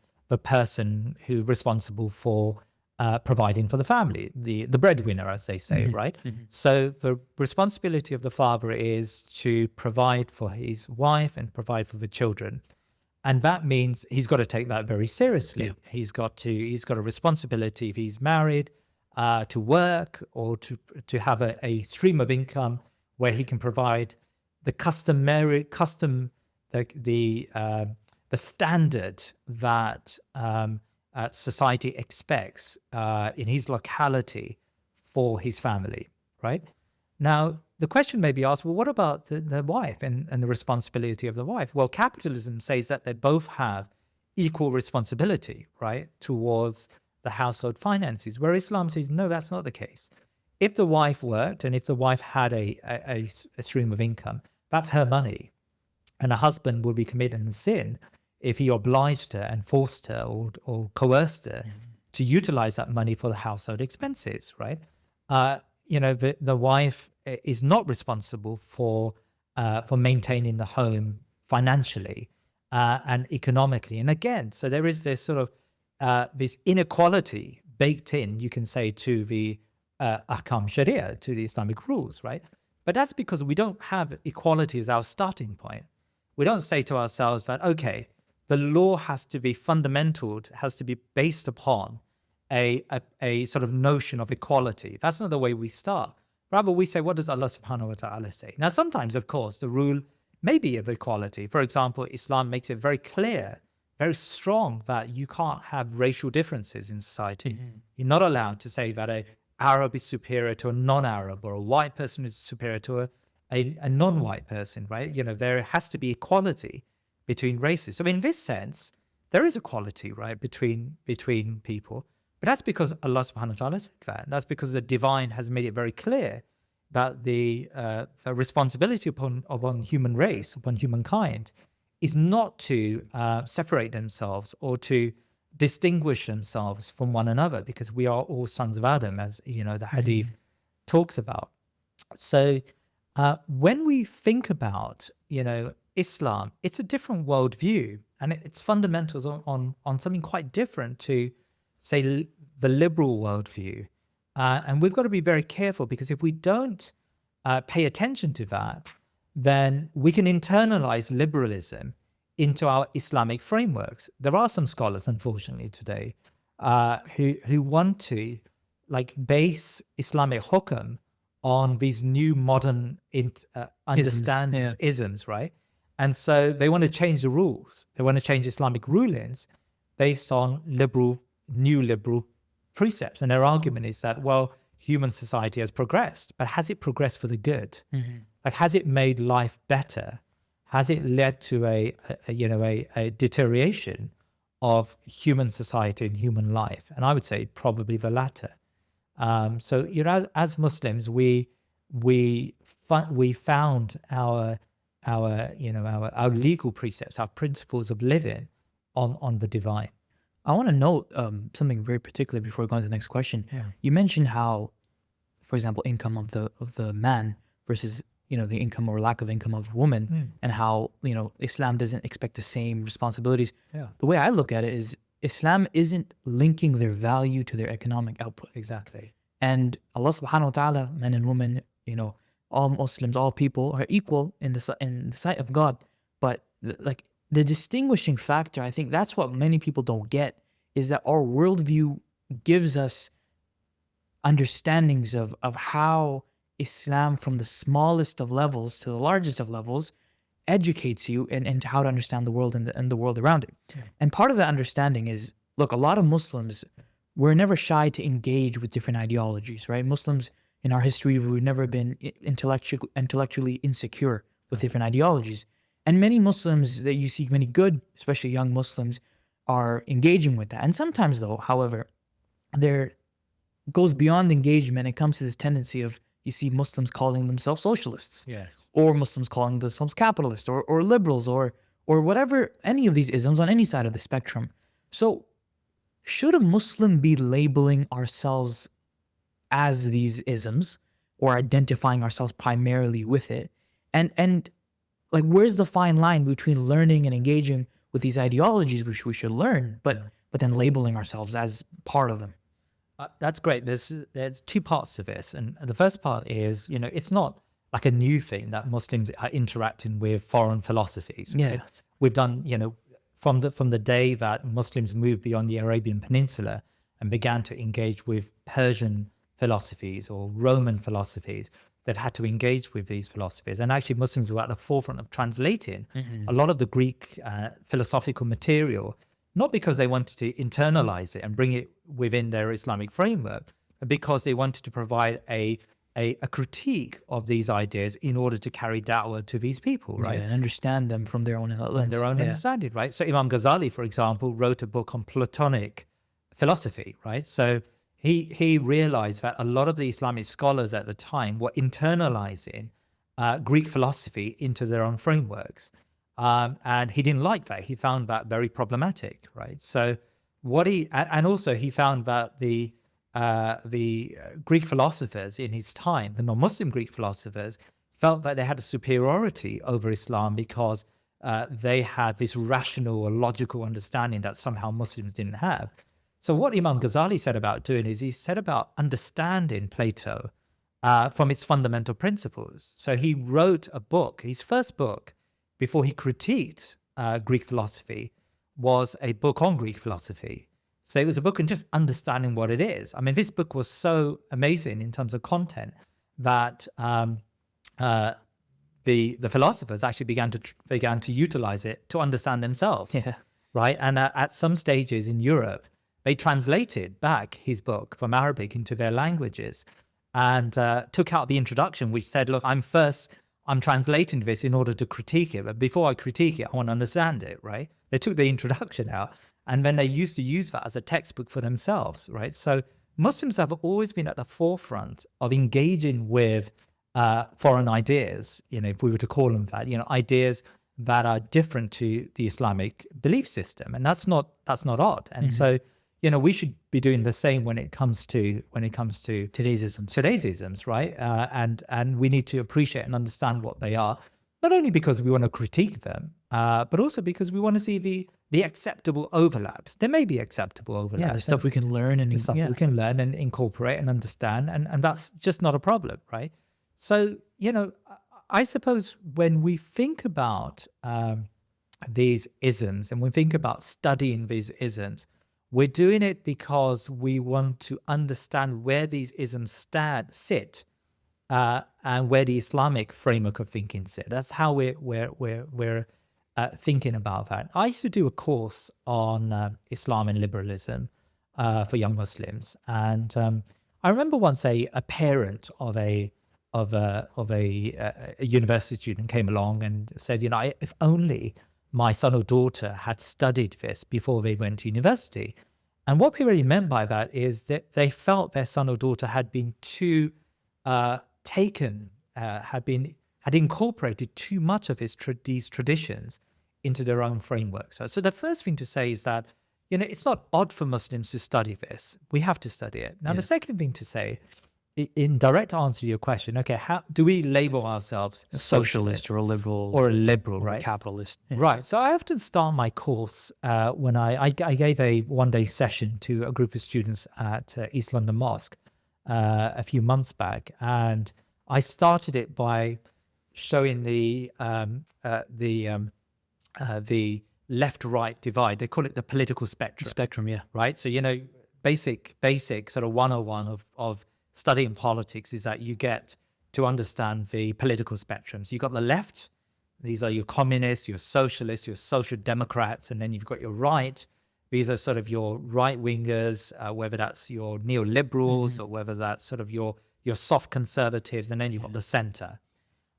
person who's responsible for providing for the family, the breadwinner, as they say, right? So the responsibility of the father is to provide for his wife and provide for the children. And that means he's got to take that very seriously. He's got a responsibility if he's married to work or to have a stream of income where he can provide the the standard that society expects in his locality for his family, right? Now, the question may be asked, well, what about the wife and the responsibility of the wife? Well, capitalism says that they both have equal responsibility, right, towards the household finances, where Islam says, no, that's not the case. If the wife worked and if the wife had a stream of income, that's her money. And a husband would be committing a sin if he obliged her and forced her or coerced her to utilize that money for the household expenses, right? The wife is not responsible for maintaining the home financially and economically. And again, so there is this sort of this inequality baked in, you can say, to the ahkam sharia, to the Islamic rules, right? But that's because we don't have equality as our starting point. We don't say to ourselves that, okay, the law has to be fundamental, has to be based upon a sort of notion of equality. That's not the way we start. Rather, we say, what does Allah subhanahu wa ta'ala say? Now, sometimes, of course, the rule may be of equality. For example, Islam makes it very clear, very strong, that you can't have racial differences in society. You're not allowed to say that an Arab is superior to a non-Arab, or a white person is superior to a non-white person, right? There has to be equality between races. So in this sense, there is equality, right, between people. But that's because Allah subhanahu wa ta'ala said that. That's because the divine has made it very clear that the responsibility upon human race, upon humankind, is not to separate themselves or to distinguish themselves from one another, because we are all sons of Adam, as the hadith talks about. So when we think about Islam, it's a different worldview, and its fundamentals on something quite different to, say, the liberal worldview. And we've got to be very careful, because if we don't pay attention to that, then we can internalize liberalism into our Islamic frameworks. There are some scholars, unfortunately, today who want to base Islamic hukam on these new modern understandings, isms, right? And so they want to change the rules. They want to change Islamic rulings based on new liberal precepts. And their argument is that, well, human society has progressed, but has it progressed for the good? Has it made life better? Has it led to a deterioration of human society and human life? And I would say probably the latter. So as Muslims, we found our legal precepts, our principles of living on the divine. I want to note something very particular before we go on to the next question. You mentioned how, for example, income of the man versus the income or lack of income of woman, and how Islam doesn't expect the same responsibilities. The way I look at it is, Islam isn't linking their value to their economic output. Exactly. And Allah subhanahu wa ta'ala, men and women, all Muslims, all people are equal in the sight of God. But the distinguishing factor, I think that's what many people don't get, is that our worldview gives us understandings of how Islam, from the smallest of levels to the largest of levels, educates you into how to understand the world and the world around it. And part of that understanding is, look, a lot of Muslims, we're never shy to engage with different ideologies, right? Muslims in our history, we've never been intellectually insecure with different ideologies. And many Muslims that you see, many good, especially young Muslims, are engaging with that. And sometimes, though, however, there goes beyond engagement. It comes to this tendency of, you see Muslims calling themselves socialists. Yes. Or Muslims calling themselves capitalists or liberals or whatever, any of these isms on any side of the spectrum. So should a Muslim be labeling ourselves as these isms or identifying ourselves primarily with it? And like, where's the fine line between learning and engaging with these ideologies, which we should learn, but then labeling ourselves as part of them? That's great. There's two parts to this, and the first part is, it's not like a new thing that Muslims are interacting with foreign philosophies. Right? We've done, from the day that Muslims moved beyond the Arabian Peninsula and began to engage with Persian philosophies or Roman philosophies, they've had to engage with these philosophies. And actually, Muslims were at the forefront of translating a lot of the Greek philosophical material, not because they wanted to internalize it and bring it within their Islamic framework, but because they wanted to provide a critique of these ideas in order to carry da'wah to these people, right? And understand them from their own lens. Their own understanding, right? So Imam Ghazali, for example, wrote a book on Platonic philosophy, right? So he realized that a lot of the Islamic scholars at the time were internalizing Greek philosophy into their own frameworks. And he didn't like that. He found that very problematic, right? So and also he found that the Greek philosophers in his time, the non-Muslim Greek philosophers, felt that they had a superiority over Islam because they had this rational or logical understanding that somehow Muslims didn't have. So what Imam Ghazali said about doing is he said about understanding Plato from its fundamental principles. So he wrote a book, his first book, before he critiqued Greek philosophy, was a book on Greek philosophy. So it was a book on just understanding what it is. I mean, this book was so amazing in terms of content that the philosophers actually began to utilize it to understand themselves, right? And at some stages in Europe, they translated back his book from Arabic into their languages and took out the introduction, which said, look, I'm translating this in order to critique it, but before I critique it, I want to understand it, right? They took the introduction out, and then they used to use that as a textbook for themselves, right? So Muslims have always been at the forefront of engaging with foreign ideas, if we were to call them that, ideas that are different to the Islamic belief system, and that's not odd. And so, we should be doing the same when it comes to today's isms, right? And we need to appreciate and understand what they are, not only because we want to critique them, but also because we want to see the acceptable overlaps. There may be acceptable overlaps. The stuff we can learn and we can learn and incorporate and understand, and that's just not a problem, right? So, I suppose when we think about these isms and we think about studying these isms, we're doing it because we want to understand where these isms sit and where the Islamic framework of thinking sit. That's how we're thinking about that. I used to do a course on Islam and liberalism for young Muslims, and I remember once a parent of a university student came along and said, if only my son or daughter had studied this before they went to university. And what they really meant by that is that they felt their son or daughter had been too had incorporated too much of these traditions into their own frameworks. So the first thing to say is that, it's not odd for Muslims to study this. We have to study it. Now, the second thing to say, in direct answer to your question, okay, how do we label ourselves a socialist or a liberal right? A capitalist, right? So I often start my course when I gave a one-day session to a group of students at East London Mosque a few months back, and I started it by showing the left-right divide. They call it the political spectrum. Spectrum, right. So basic sort of 101 of studying politics is that you get to understand the political spectrum. So you've got the left, these are your communists, your socialists, your social democrats, and then you've got your right. These are sort of your right wingers, whether that's your neoliberals or whether that's sort of your soft conservatives, and then you've got the center.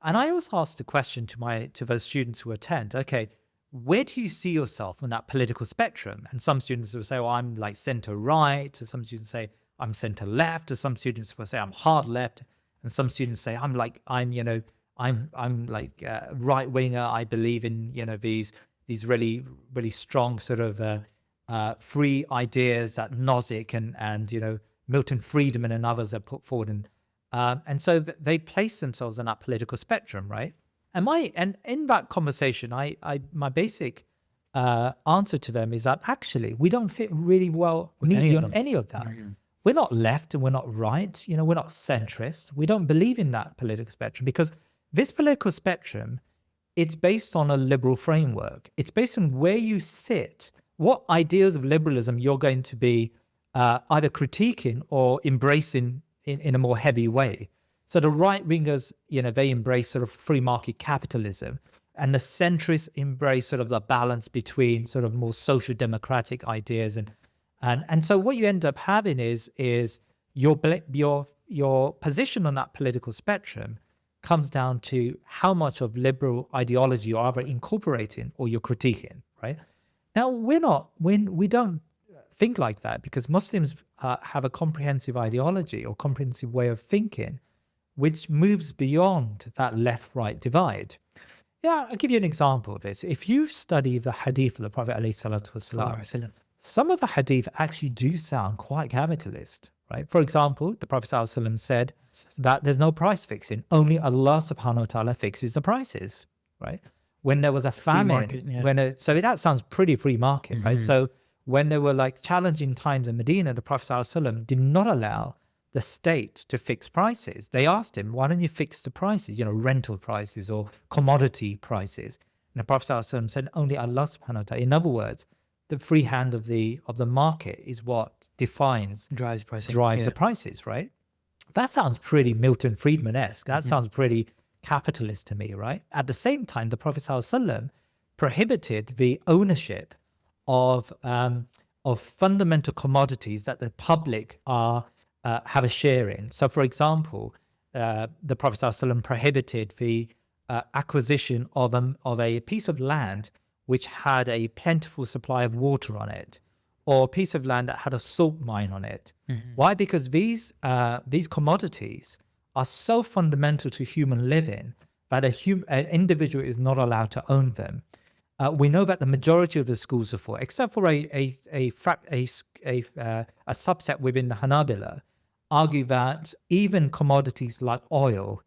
And I always ask the question to those students who attend, okay, where do you see yourself on that political spectrum? And some students will say, well, I'm like center right, or some students say, I'm center left, or some students will say I'm hard left, and some students say I'm like right winger. I believe in these really strong sort of free ideas that Nozick and Milton Friedman and others have put forward, and so they place themselves on that political spectrum, right? And in that conversation, my basic answer to them is that actually we don't fit really well neatly on any of that. We're not left and we're not right. We're not centrist. We don't believe in that political spectrum because this political spectrum, it's based on a liberal framework. It's based on where you sit, what ideas of liberalism you're going to be either critiquing or embracing in a more heavy way. So the right wingers, they embrace sort of free market capitalism, and the centrists embrace sort of the balance between sort of more social democratic ideas. And so what you end up having is your position on that political spectrum comes down to how much of liberal ideology you're either incorporating or you're critiquing, right? Now, we don't think like that because Muslims have a comprehensive ideology or comprehensive way of thinking, which moves beyond that left-right divide. Yeah, I'll give you an example of this. If you study the hadith of the Prophet ﷺ, some of the hadith actually do sound quite capitalist, right? For example, the Prophet ﷺ said that there's no price fixing. Only Allah subhanahu wa ta'ala fixes the prices, right? When there was a famine, so that sounds pretty free market, right? So when there were like challenging times in Medina, the Prophet ﷺ did not allow the state to fix prices. They asked him, why don't you fix the prices, rental prices or commodity prices? And the Prophet ﷺ said, only Allah subhanahu wa ta'ala. In other words, the free hand of the market is what drives the prices, right? That sounds pretty Milton Friedman-esque. That sounds pretty capitalist to me, right? At the same time, the Prophet ﷺ prohibited the ownership of fundamental commodities that the public have a share in. So, for example, the Prophet ﷺ prohibited the acquisition of a piece of land which had a plentiful supply of water on it, or a piece of land that had a salt mine on it. Why? Because these commodities are so fundamental to human living that an individual is not allowed to own them. We know that the majority of the schools of thought, except for a subset within the Hanabila, argue that even commodities like oil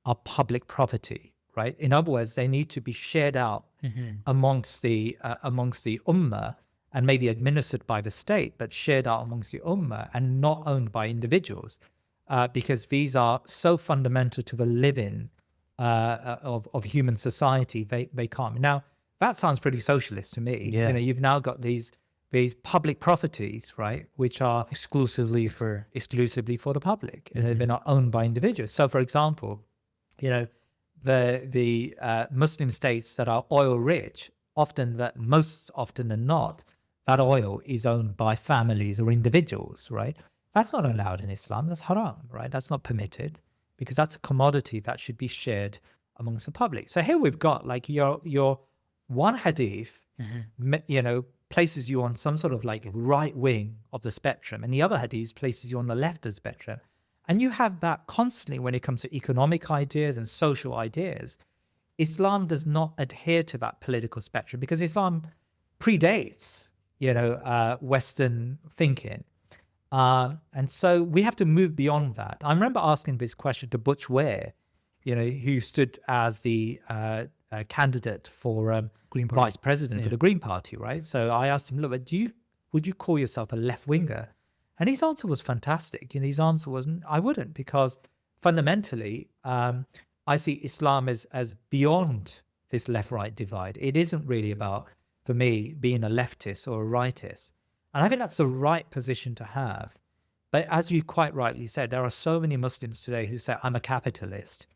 are public property, right? In other words, they need to be shared out amongst the Ummah and maybe administered by the state, but shared out amongst the Ummah and not owned by individuals, because these are so fundamental to the living of human society. They can't. Now, that sounds pretty socialist to me. Yeah. You've now got these public properties, right, which are exclusively for the public. They're not owned by individuals. So, for example, the Muslim states that are oil rich, most often than not, that oil is owned by families or individuals, right? That's not allowed in Islam. That's haram, right? That's not permitted because that's a commodity that should be shared amongst the public. So here we've got like your one hadith, places you on some sort of like right wing of the spectrum, and the other hadith places you on the left of the spectrum. And you have that constantly when it comes to economic ideas and social ideas. Islam does not adhere to that political spectrum because Islam predates, Western thinking. And so we have to move beyond that. I remember asking this question to Butch Ware, who stood as the candidate for vice president for the Green Party, right? So I asked him, look, would you call yourself a left winger? And his answer was fantastic. His answer was, I wouldn't, because fundamentally, I see Islam as beyond this left-right divide. It isn't really about, for me, being a leftist or a rightist. And I think that's the right position to have. But as you quite rightly said, there are so many Muslims today who say, I'm a capitalist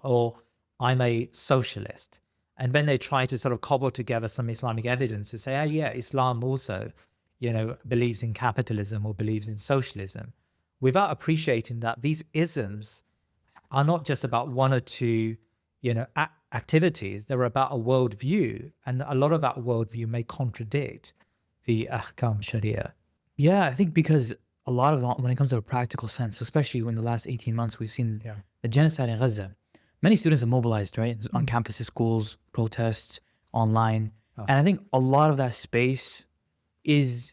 or I'm a socialist. And then they try to sort of cobble together some Islamic evidence to say, Islam also, believes in capitalism or believes in socialism, without appreciating that these isms are not just about one or two, activities. They're about a worldview. And a lot of that worldview may contradict the ahkam sharia. Yeah, I think because a lot of when it comes to a practical sense, especially in the last 18 months, we've seen the genocide in Gaza. Many students have mobilized, right? On campuses, schools, protests, online. And I think a lot of that space is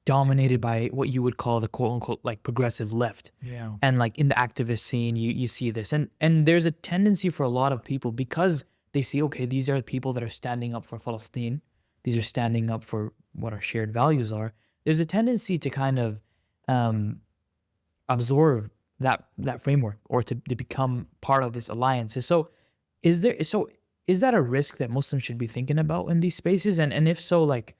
dominated by what you would call the quote unquote like progressive left. Yeah. And like in the activist scene, you see this. And there's a tendency for a lot of people, because they see, okay, these are people that are standing up for Palestine. These are standing up for what our shared values are. There's a tendency to kind of absorb that framework, or to become part of this alliance. And so is that a risk that Muslims should be thinking about in these spaces? And if so, like,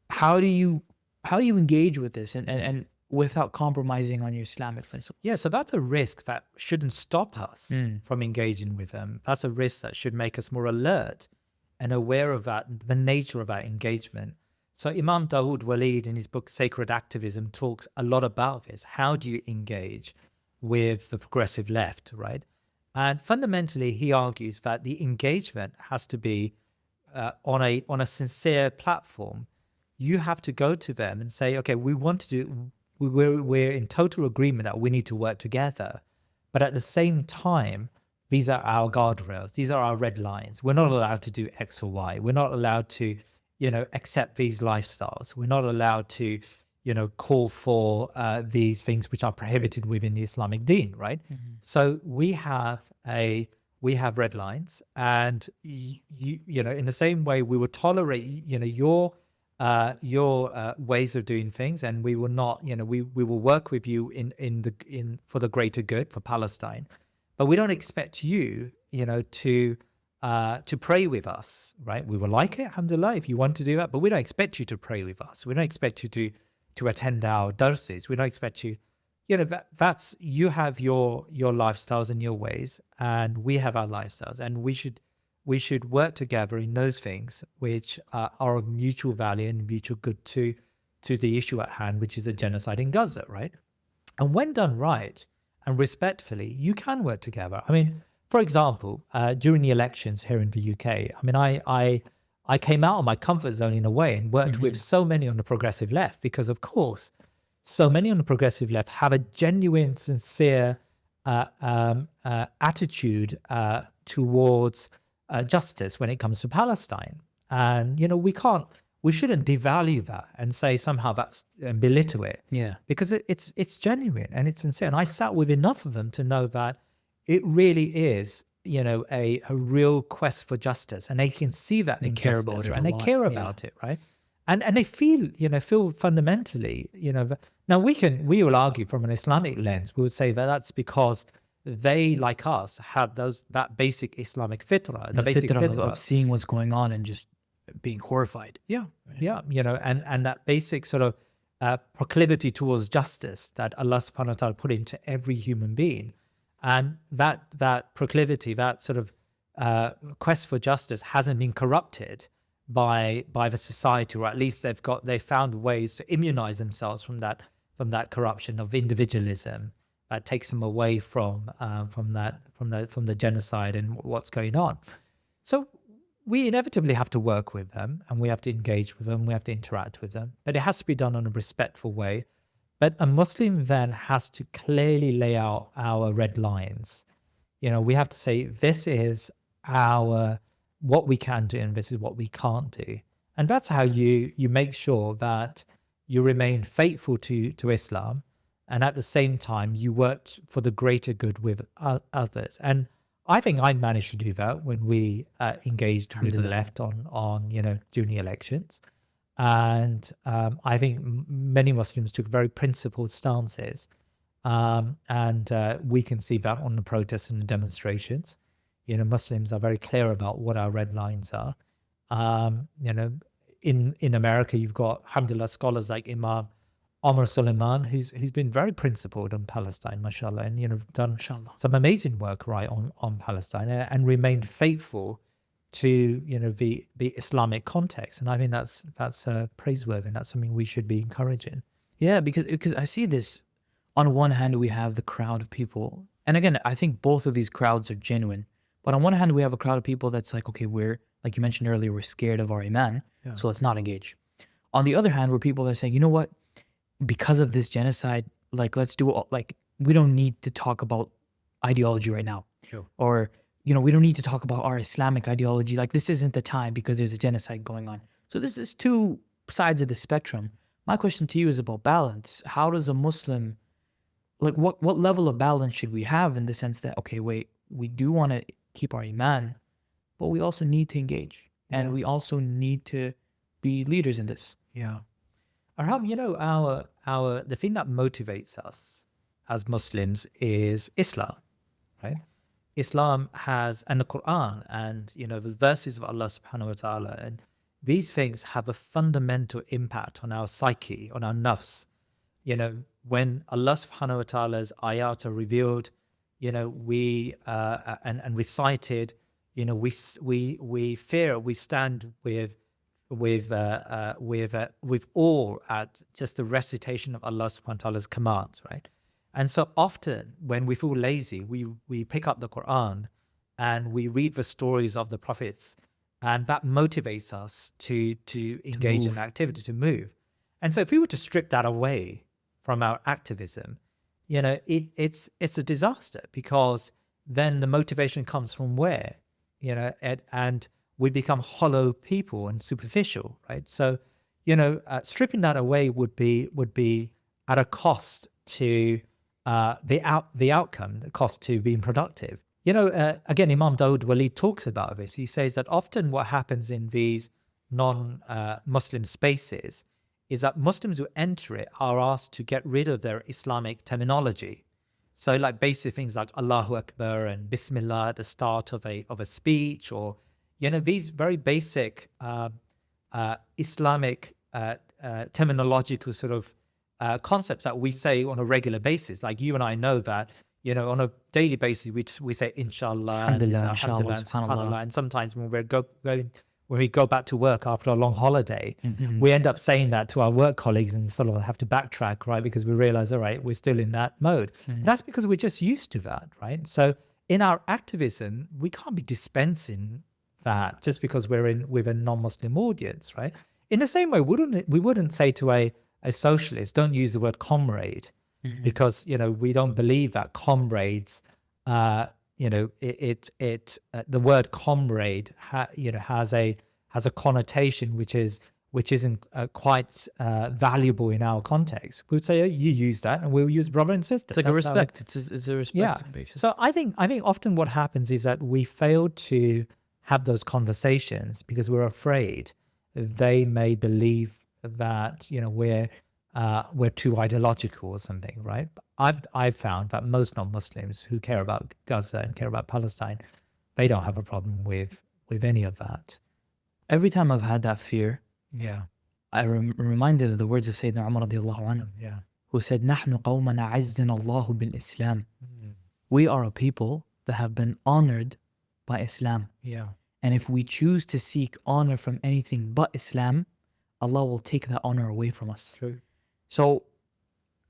how do you engage with this and without compromising on your Islamic principles? Yeah, so that's a risk that shouldn't stop us from engaging with them. That's a risk that should make us more alert and aware of that, the nature of our engagement. So Imam Dawood Walid in his book Sacred Activism talks a lot about this. How do you engage with the progressive left, right? And fundamentally, he argues that the engagement has to be on a sincere platform. You have to go to them and say, okay, we want to do, we're in total agreement that we need to work together. But at the same time, these are our guardrails. These are our red lines. We're not allowed to do X or Y. We're not allowed to, accept these lifestyles. We're not allowed to, call for these things which are prohibited within the Islamic deen, right? So we have red lines, and in the same way we will tolerate, your ways of doing things, and we will not, we will work with you in for the greater good for Palestine, but we don't expect you, to pray with us, right? We will like it, alhamdulillah, if you want to do that, but we don't expect you to pray with us. We don't expect you to attend our darses. We don't expect you, that's, you have your lifestyles and your ways, and we have our lifestyles, and we should work together in those things which are of mutual value and mutual good to the issue at hand, which is a genocide in Gaza, right? And when done right and respectfully, you can work together. I mean, for example, during the elections here in the UK, I mean, I came out of my comfort zone in a way and worked with so many on the progressive left, because of course, so many on the progressive left have a genuine, sincere attitude towards justice when it comes to Palestine. And, we shouldn't devalue that and say somehow that's, and belittle it. Yeah. Because it's genuine and it's sincere. And I sat with enough of them to know that it really is, a real quest for justice, and they can see that They care about it and a they lot, care about it, right? And they feel fundamentally, now we will argue from an Islamic lens, we would say that that's because they, like us, have that basic Islamic fitrah, the basic fitrah of seeing what's going on and just being horrified. Yeah, right? Yeah, and that basic sort of proclivity towards justice that Allah subhanahu wa ta'ala put into every human being. And that proclivity, that sort of quest for justice hasn't been corrupted by the society, or at least they found ways to immunize themselves from that corruption of individualism that takes them away from the genocide and what's going on. So we inevitably have to work with them, and we have to engage with them, we have to interact with them, but it has to be done in a respectful way. But a Muslim then has to clearly lay out our red lines. We have to say, this is what we can do and this is what we can't do. And that's how you make sure that you remain faithful to Islam, and at the same time you worked for the greater good with others. And I think I managed to do that when we engaged with the left on during the elections. And I think many Muslims took very principled stances, and we can see that on the protests and the demonstrations. Muslims are very clear about what our red lines are. In America, you've got, alhamdulillah, scholars like Imam Omar Suleiman, who's been very principled on Palestine, mashallah, and done some amazing work right on Palestine, and remained faithful to the Islamic context. And I think that's praiseworthy, and that's something we should be encouraging. Yeah, because I see this. On one hand, we have the crowd of people, and again, I think both of these crowds are genuine. But on one hand, we have a crowd of people that's like, okay, we're, like you mentioned earlier, we're scared of our iman, so let's not engage. On the other hand, we're people that are saying, you know what, because of this genocide, like, let's do it. Like, we don't need to talk about ideology right now, or we don't need to talk about our Islamic ideology. Like, this isn't the time because there's a genocide going on. So this is two sides of the spectrum. My question to you is about balance. How does a Muslim, like, what level of balance should we have in the sense that, okay, wait, we do want to keep our iman, but we also need to engage, and we also need to be leaders in this. Yeah. Arham, the thing that motivates us as Muslims is Islam, right? Islam has, and the Quran, and the verses of Allah subhanahu wa ta'ala, and these things have a fundamental impact on our psyche, on our nafs. When Allah subhanahu wa ta'ala's ayat are revealed, we and recited, we fear, we stand with awe at just the recitation of Allah subhanahu wa ta'ala's commands, right? And so often when we feel lazy, we pick up the Quran and we read the stories of the prophets, and that motivates us to engage in activity, to move. And so if we were to strip that away from our activism, it's a disaster, because then the motivation comes from where? And we become hollow people and superficial, right? So, stripping that away would be at a cost to the outcome, the cost to being productive. Again, Imam Dawood Walid talks about this. He says that often what happens in these non-Muslim spaces is that Muslims who enter it are asked to get rid of their Islamic terminology. So like basic things like Allahu Akbar and Bismillah at the start of a speech, or, these very basic Islamic terminological sort of concepts that we say on a regular basis. Like you and I know that, on a daily basis, we say inshallah, Alhamdulillah, Alhamdulillah, inshallah, subhanallah. and sometimes when we go back to work after a long holiday, we end up saying that to our work colleagues and sort of have to backtrack, right? Because we realize, all right, we're still in that mode. That's because we're just used to that, right? So in our activism, we can't be dispensing that just because we're with a non-Muslim audience, right? In the same way, we wouldn't say to a socialist, don't use the word comrade, because we don't believe that comrades, the word comrade has a connotation which isn't quite valuable in our context. We would say, oh, you use that, and we'll use brother and sister. It's like a respect. It's a respect basis. So I think often what happens is that we fail to have those conversations because we're afraid they may believe that we're too ideological or something, right? I've found that most non-Muslims who care about Gaza and care about Palestine, they don't have a problem with any of that. Every time I've had that fear, Yeah. I'm reminded of the words of Sayyidina Umar radiallahu anhu, Yeah. who said, "Nahnu qawman a'azzana Allahu bil Islam." We are a people that have been honored by Islam. Yeah. And if we choose to seek honor from anything but Islam, Allah will take that honor away from us. True. So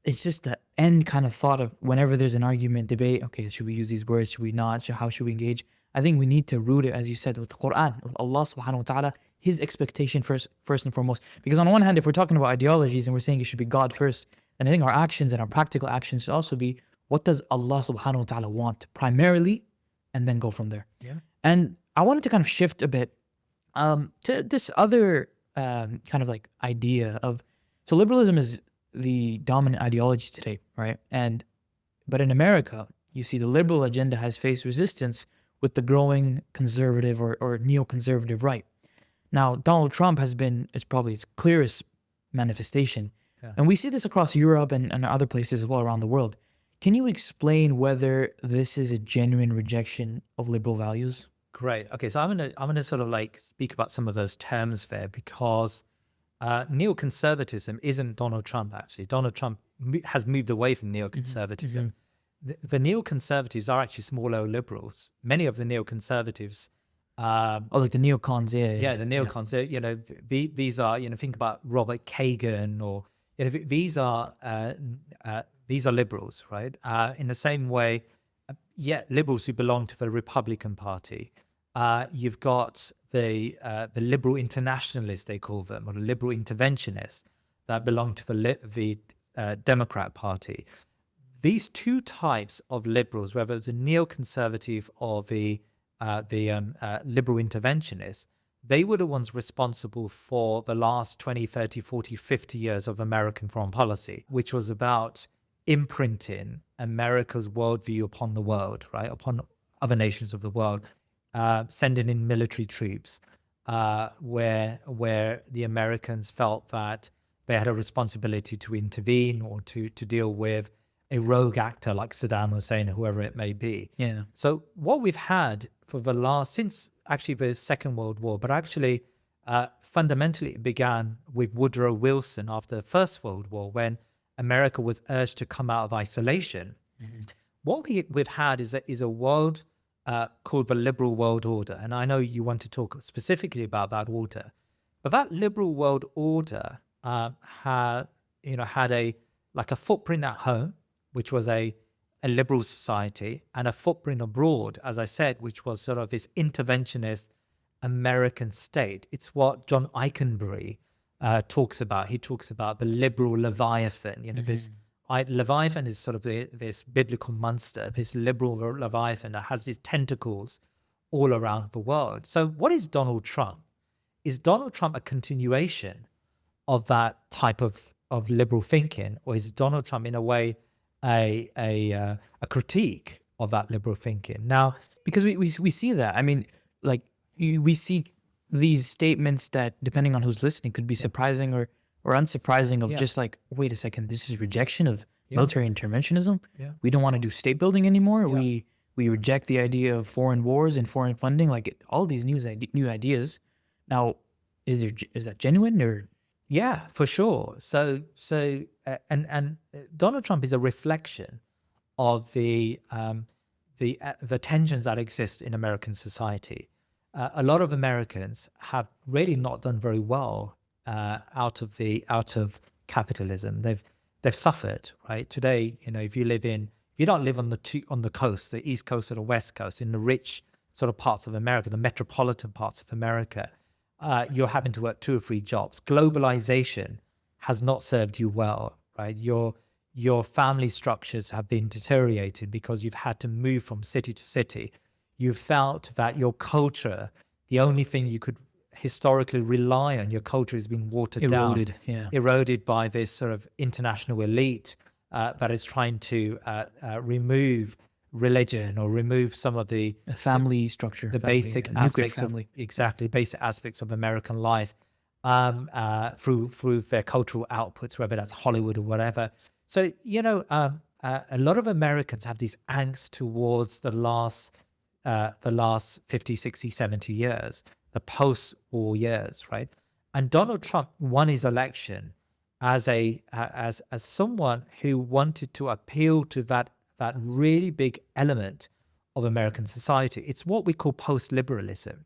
it's just the end kind of thought of whenever there's an argument, debate, okay, should we use these words? Should we not? How should we engage? I think we need to root it, as you said, with the Quran, with Allah subhanahu wa ta'ala, His expectation first and foremost. Because on one hand, if we're talking about ideologies and we're saying it should be God first, then I think our actions and our practical actions should also be, what does Allah subhanahu wa ta'ala want primarily, and then go from there. Yeah. And I wanted to kind of shift a bit to this other kind of like idea of, so liberalism is the dominant ideology today, right? But in America, you see the liberal agenda has faced resistance with the growing conservative or neoconservative right. Now, Donald Trump is probably its clearest manifestation. Yeah. And we see this across Europe and other places as well around the world. Can you explain whether this is a genuine rejection of liberal values? Great. Okay, so I'm gonna sort of like speak about some of those terms there, because neoconservatism isn't Donald Trump, actually. Donald Trump has moved away from neoconservatism. The neoconservatives are actually small O liberals. Many of the neoconservatives, like the neocons, the neocons. These are, think about Robert Kagan, or these are liberals, right? In the same way, liberals who belong to the Republican Party. You've got the liberal internationalists, they call them, or the liberal interventionists that belong to the Democrat Party. These two types of liberals, whether it's a neoconservative or the liberal interventionists, they were the ones responsible for the last 20, 30, 40, 50 years of American foreign policy, which was about imprinting America's worldview upon the world, right? Upon other nations of the world. sending in military troops, where the Americans felt that they had a responsibility to intervene or to deal with a rogue actor like Saddam Hussein or whoever it may be. Yeah. So what we've had for the last, since actually the Second World War, but actually fundamentally it began with Woodrow Wilson after the First World War, when America was urged to come out of isolation. What we've had is a world called the liberal world order. And I know you want to talk specifically about that order, but that liberal world order had a footprint at home, which was a liberal society, and a footprint abroad, as I said, which was sort of this interventionist American state. It's what John Eikenberry talks about. He talks about the liberal Leviathan. This Leviathan is sort of this biblical monster, this liberal Leviathan that has these tentacles all around the world. So what is Donald Trump? Is Donald Trump a continuation of that type of liberal thinking, or is Donald Trump in a way a critique of that liberal thinking? Now, Because we see that. I mean, like we see these statements that, depending on who's listening, could be surprising or unsurprising, of just like, wait a second, this is rejection of military interventionism. We don't want to do state building anymore. We reject the idea of foreign wars and foreign funding, like all these new ideas. Now, is that genuine or? yeah, for sure. So Donald Trump is a reflection of the tensions that exist in American society. A lot of Americans have really not done very well out of capitalism. They've suffered, right? Today, if you don't live on the coast, the East Coast or the West Coast, in the rich sort of parts of America, the metropolitan parts of America, you're having to work 2 or 3 jobs. Globalization has not served you well, right? Your family structures have been deteriorated because you've had to move from city to city. You felt that your culture, the only thing you could historically rely on, your culture has been watered down, eroded by this sort of international elite that is trying to remove religion or remove some of the family structure, the basic aspects basic aspects of American life through their cultural outputs, whether that's Hollywood or whatever. So a lot of Americans have these angst towards the last 50, 60, 70 years, the post-war years, right? And Donald Trump won his election as someone who wanted to appeal to that really big element of American society. It's what we call post-liberalism.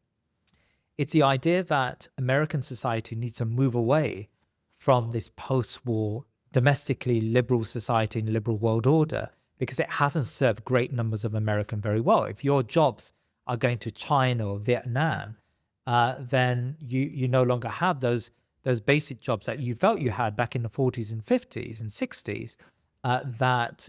It's the idea that American society needs to move away from this post-war domestically liberal society and liberal world order, because it hasn't served great numbers of Americans very well. If your jobs are going to China or Vietnam, then you no longer have those basic jobs that you felt you had back in the 40s and 50s and 60s that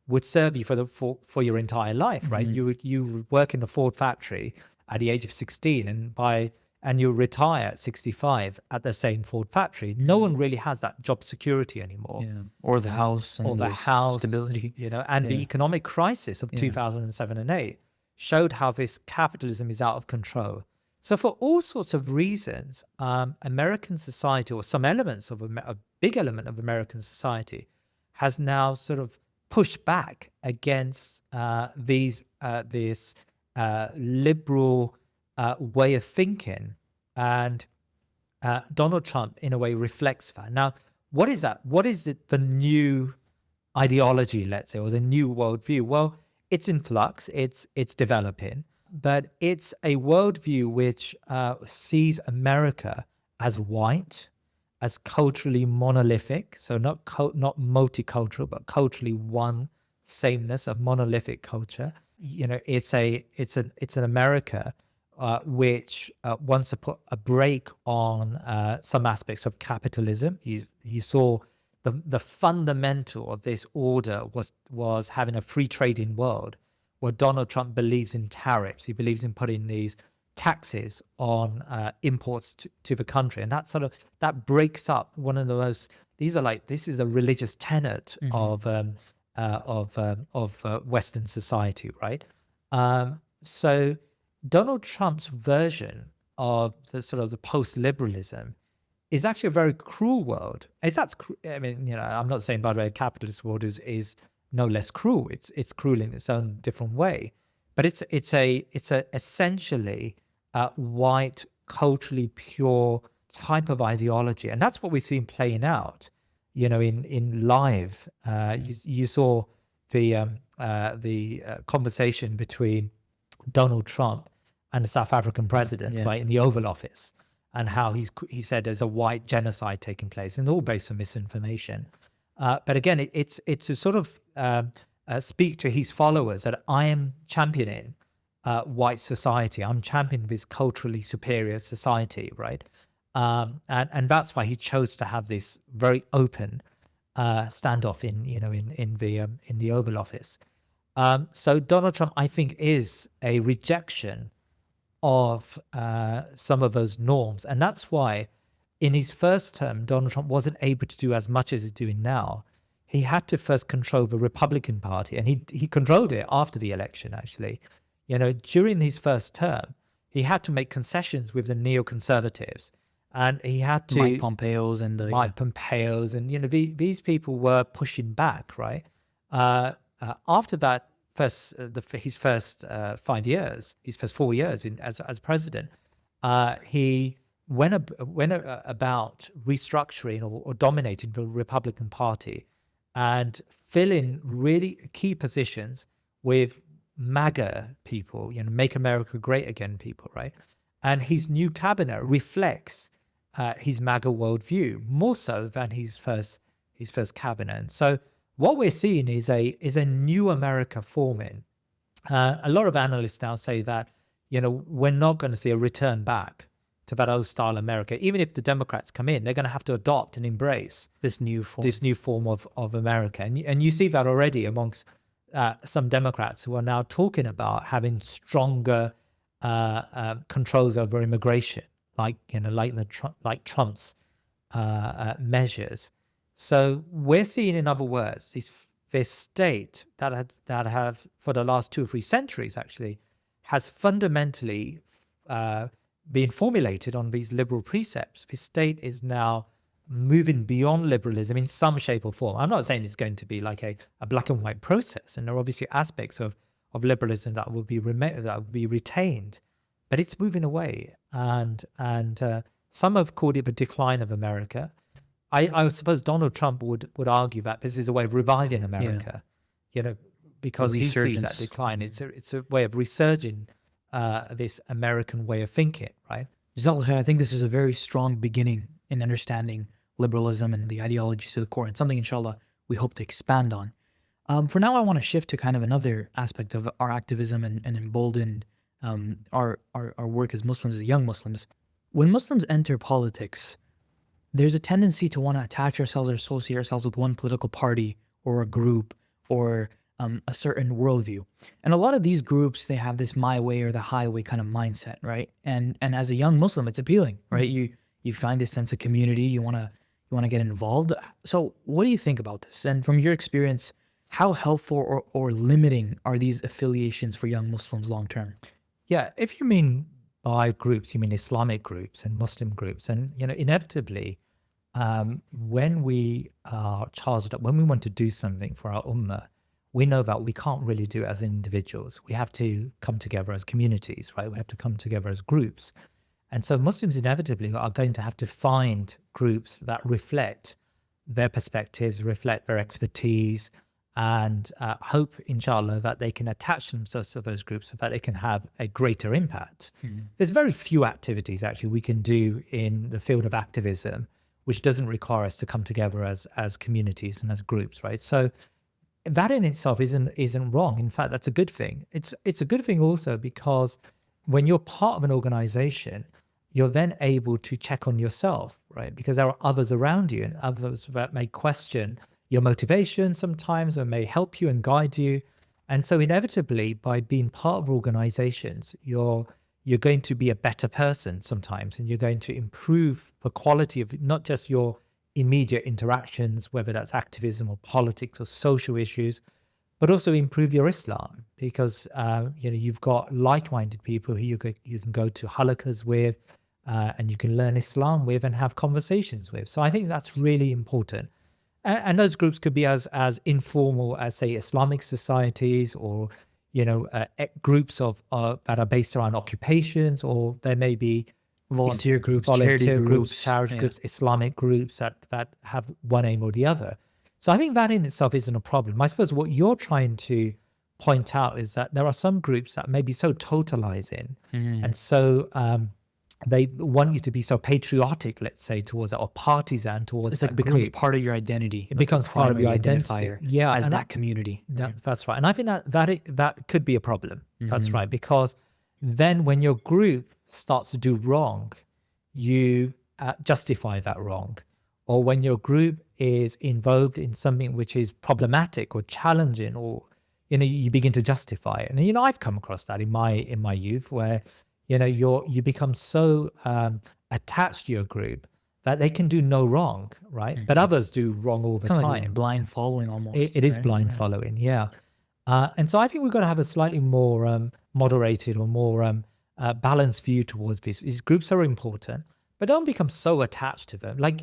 would serve you for your entire life, right? You would work in the Ford factory at the age of 16 and you retire at 65 at the same Ford factory. No one really has that job security anymore. Yeah. Or the house. Or the house. Stability. And the economic crisis of 2007 and 8 showed how this capitalism is out of control. So for all sorts of reasons, American society, or some elements of a big element of American society, has now sort of pushed back against this liberal way of thinking. And Donald Trump, in a way, reflects that. Now, what is that? What is the new ideology, let's say, or the new worldview? Well, it's in flux, it's developing, but it's a worldview which sees America as white, as culturally monolithic, so not multicultural, but culturally one sameness of monolithic culture. It's an America which wants to put a break on some aspects of capitalism. You saw the fundamental of this order was having a free trading world, where Donald Trump believes in tariffs. He believes in putting these taxes on imports to the country, and that breaks up one of the most. This is a religious tenet of Western society, right? So Donald Trump's version of the sort of the post-liberalism is actually a very cruel world. I mean, I'm not saying, by the way, a capitalist world is no less cruel. It's cruel in its own different way, but it's a essentially white, culturally pure type of ideology, and that's what we're seeing playing out. In live, you saw the conversation between Donald Trump and the South African president, right, in the Oval Office, and how he said there's a white genocide taking place, and all based on misinformation. But again, it's to sort of speak to his followers that I am championing white society. I'm championing this culturally superior society, right? And that's why he chose to have this very open standoff in the Oval Office. So Donald Trump, I think, is a rejection of some of those norms. And that's why in his first term, Donald Trump wasn't able to do as much as he's doing now. He had to first control the Republican Party, and he controlled it after the election, actually. During his first term, he had to make concessions with the Neoconservatives, and he had to... Mike Pompeo's and these people were pushing back, right? After that, his first 5 years, his first 4 years as president, he went about restructuring or dominating the Republican Party and filling really key positions with MAGA people, Make America Great Again people, right? And his new cabinet reflects his MAGA worldview more so than his first cabinet. And so what we're seeing is a new America forming. A lot of analysts now say that we're not going to see a return back to that old style America. Even if the Democrats come in, they're going to have to adopt and embrace this new form of America. And you see that already amongst some Democrats who are now talking about having stronger controls over immigration, like Trump's measures. So we're seeing, in other words, this state that have for the last 2 or 3 centuries actually has fundamentally been formulated on these liberal precepts. This state is now moving beyond liberalism in some shape or form. I'm not saying it's going to be like a black and white process, and there are obviously aspects of liberalism that will be retained, but it's moving away. And some have called it the decline of America. I suppose Donald Trump would argue that this is a way of reviving America, because he sees that decline. It's a way of resurging this American way of thinking, right? I think this is a very strong beginning in understanding liberalism and the ideologies to the core, and something, inshallah, we hope to expand on. For now, I want to shift to kind of another aspect of our activism and embolden our work as Muslims, as young Muslims. When Muslims enter politics, there's a tendency to want to attach ourselves or associate ourselves with one political party or a group or a certain worldview. And a lot of these groups, they have this my way or the highway kind of mindset, right? And as a young Muslim, it's appealing, right? You find this sense of community, you want to get involved. So what do you think about this? And from your experience, how helpful or limiting are these affiliations for young Muslims long term? Yeah, if you mean by groups, you mean Islamic groups and Muslim groups. And, inevitably, when we are charged up, when we want to do something for our Ummah, we know that we can't really do it as individuals. We have to come together as communities, right? We have to come together as groups. And so Muslims inevitably are going to have to find groups that reflect their perspectives, reflect their expertise, and hope, inshallah, that they can attach themselves to those groups so that they can have a greater impact. There's very few activities actually we can do in the field of activism which doesn't require us to come together as communities and as groups, right? So that in itself isn't wrong. In fact, that's a good thing. It's a good thing also because when you're part of an organization, you're then able to check on yourself, right? Because there are others around you and others that may question your motivation sometimes or may help you and guide you. And so inevitably, by being part of organizations, you're going to be a better person sometimes, and you're going to improve the quality of not just your immediate interactions, whether that's activism or politics or social issues, but also improve your Islam, because you've got like-minded people who you can go to halakas with, and you can learn Islam with and have conversations with. So I think that's really important. And those groups could be as informal as, say, Islamic societies, or groups of that are based around occupations, or there may be Volunteer groups, volunteer charity groups, charity groups, Islamic groups that have one aim or the other. So I think that in itself isn't a problem. I suppose what you're trying to point out is that there are some groups that may be so totalizing, and so they want you to be so patriotic, let's say, towards it, or partisan towards It's like that becomes group. part of your identity. It becomes part of your identity. Yeah, as and that community. that's right. And I think that could be a problem. That's right, because then when your group starts to do wrong, you justify that wrong. Or when your group is involved in something which is problematic or challenging, or you begin to justify it. And I've come across that in my youth, where you become so attached to your group that they can do no wrong, right? But others do wrong all the Kind of time. like blind following almost. It is right? blind following, yeah. And so I think we've got to have a slightly more moderated or more balanced view towards this. These groups are important, but don't become so attached to them. Like,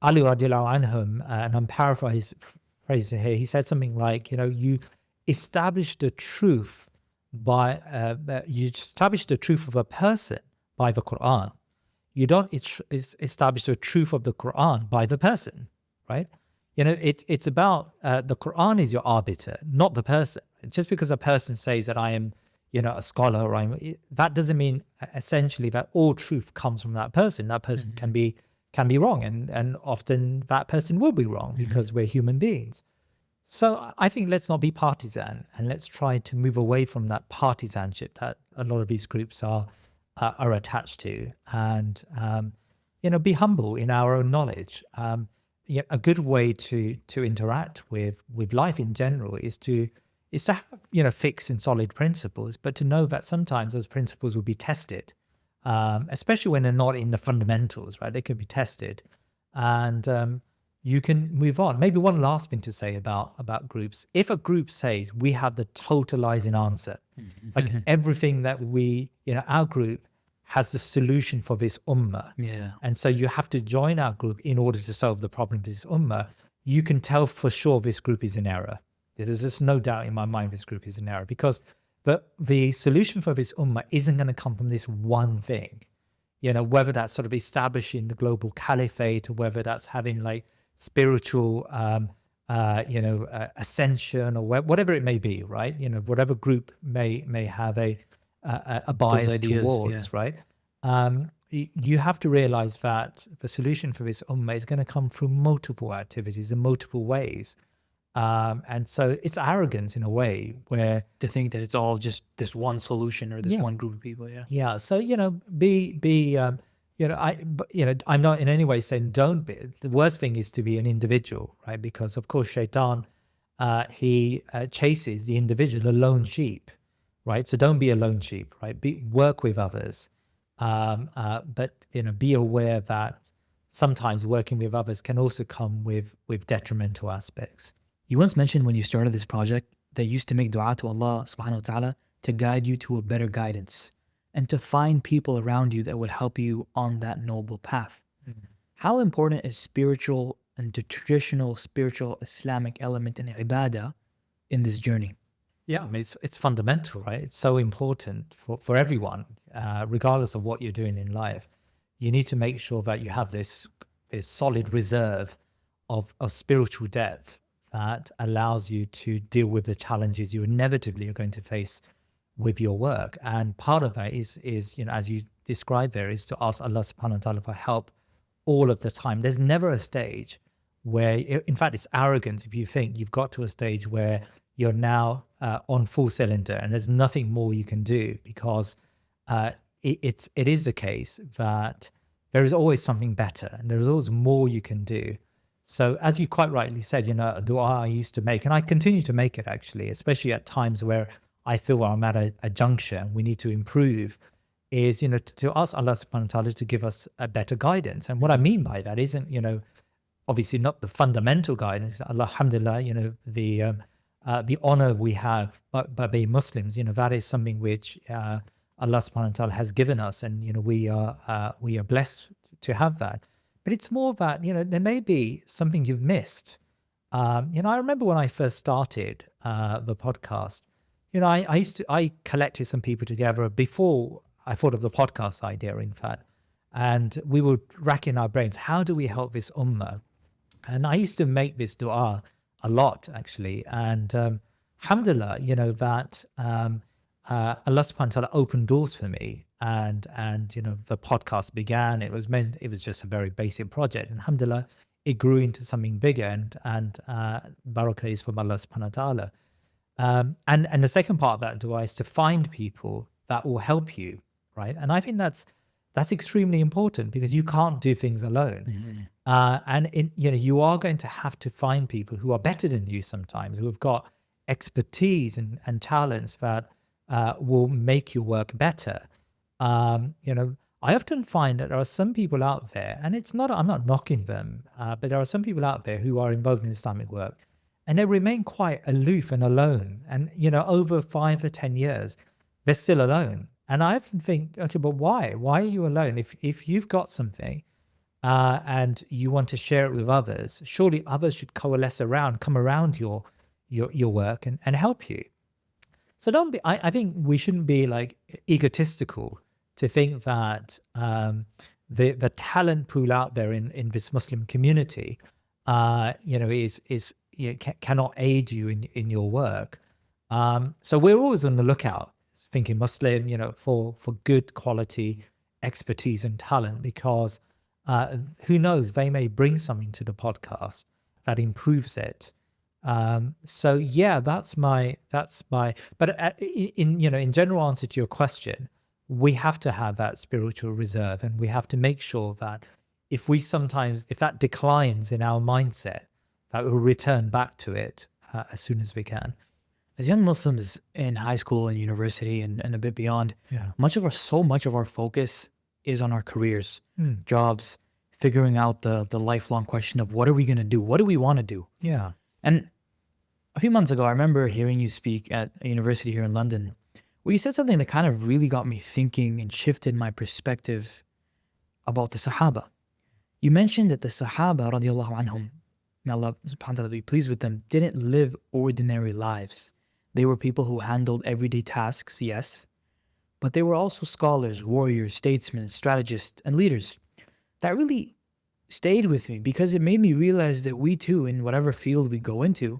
Ali radiallahu anhum, and I'm paraphrasing here, he said something like, you establish the truth of a person by the Quran. You don't establish the truth of the Quran by the person, right? It's about the Quran is your arbiter, not the person. Just because a person says that I am, a scholar, or that doesn't mean essentially that all truth comes from that person. That person can be wrong, and often that person will be wrong because we're human beings. So I think let's not be partisan, and let's try to move away from that partisanship that a lot of these groups are attached to, and be humble in our own knowledge. A good way to interact with life in general is to have fixed and solid principles, but to know that sometimes those principles will be tested, especially when they're not in the fundamentals, right? They can be tested, and you can move on. Maybe one last thing to say about groups: if a group says we have the totalizing answer, like everything that our group has the solution for this ummah. Yeah. And so you have to join our group in order to solve the problem of this ummah. You can tell for sure this group is in error. There's just no doubt in my mind this group is in error, because the solution for this ummah isn't going to come from this one thing. Whether that's sort of establishing the global caliphate, or whether that's having like spiritual, ascension, or whatever it may be, right? Whatever group may have a bias ideas, towards, right? You have to realize that the solution for this ummah is going to come through multiple activities in multiple ways. And so it's arrogance in a way, where To think that it's all just this one solution or this one group of people. Yeah. yeah. So I'm not in any way saying don't be. The worst thing is to be an individual, right? Because of course Shaitan, he chases the individual, a lone sheep, right? So don't be a lone sheep, right? Work with others, but be aware that sometimes working with others can also come with detrimental aspects. You once mentioned when you started this project that you used to make dua to Allah subhanahu wa ta'ala to guide you to a better guidance and to find people around you that would help you on that noble path. How important is spiritual and the traditional spiritual Islamic element in ibadah in this journey? Yeah, I mean, it's fundamental, right? It's so important for everyone, regardless of what you're doing in life. You need to make sure that you have this solid reserve of spiritual depth that allows you to deal with the challenges you inevitably are going to face with your work. And part of that is as you described there, is to ask Allah subhanahu wa ta'ala for help all of the time. There's never a stage where, in fact, it's arrogance if you think you've got to a stage where you're now on full cylinder and there's nothing more you can do, because it is the case that there is always something better and there's always more you can do. So as you quite rightly said, a dua I used to make, and I continue to make it actually, especially at times where I feel I'm at a juncture we need to improve, is, to ask Allah subhanahu wa ta'ala to give us a better guidance. And what I mean by that isn't, obviously not the fundamental guidance. Alhamdulillah, the honor we have by being Muslims. That is something which Allah subhanahu wa ta'ala has given us, and we are blessed to have that. But it's more that there may be something you've missed. I remember when I first started the podcast, I collected some people together before I thought of the podcast idea, in fact, and we were racking our brains. How do we help this ummah? And I used to make this dua a lot, actually. And alhamdulillah, that Allah subhanahu wa ta'ala opened doors for me. And the podcast began. It was just a very basic project. And alhamdulillah, it grew into something bigger. And barakah is from Allah subhanahu wa ta'ala. And the second part of that dua is to find people that will help you, right? And I think that's extremely important, because you can't do things alone. And you are going to have to find people who are better than you sometimes, who have got expertise and talents that will make your work better. I often find that there are some people out there, and I'm not knocking them, but there are some people out there who are involved in Islamic work, and they remain quite aloof and alone. And over 5 or 10 years, they're still alone. And I often think, okay, but why? Why are you alone? If you've got something and you want to share it with others, surely others should coalesce around, come around your work and help you. So don't be. I think we shouldn't be like egotistical to think that the talent pool out there in this Muslim community, cannot aid you in your work. So we're always on the lookout, thinking Muslim, for good quality expertise and talent, because who knows, they may bring something to the podcast that improves it. So yeah, that's my. But in general answer to your question, we have to have that spiritual reserve, and we have to make sure that if that declines in our mindset, that we'll return back to it as soon as we can. As young Muslims in high school and university and a bit beyond, so much of our focus is on our careers, jobs, figuring out the lifelong question of what are we going to do? What do we want to do? Yeah. And a few months ago, I remember hearing you speak at a university here in London, where you said something that kind of really got me thinking and shifted my perspective about the Sahaba. You mentioned that the Sahaba, radiallahu anhum, may Allah subhanahu wa ta'ala be pleased with them, didn't live ordinary lives. They were people who handled everyday tasks, yes, but they were also scholars, warriors, statesmen, strategists, and leaders. That really stayed with me, because it made me realize that we too, in whatever field we go into,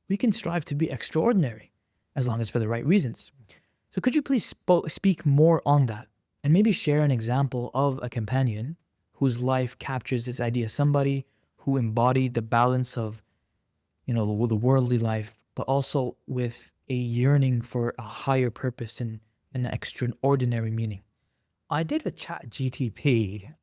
we can strive to be extraordinary, as long as for the right reasons. So could you please speak more on that, and maybe share an example of a companion whose life captures this idea, somebody who embodied the balance of, the worldly life, but also with a yearning for a higher purpose and an extraordinary meaning? I did a chat GTP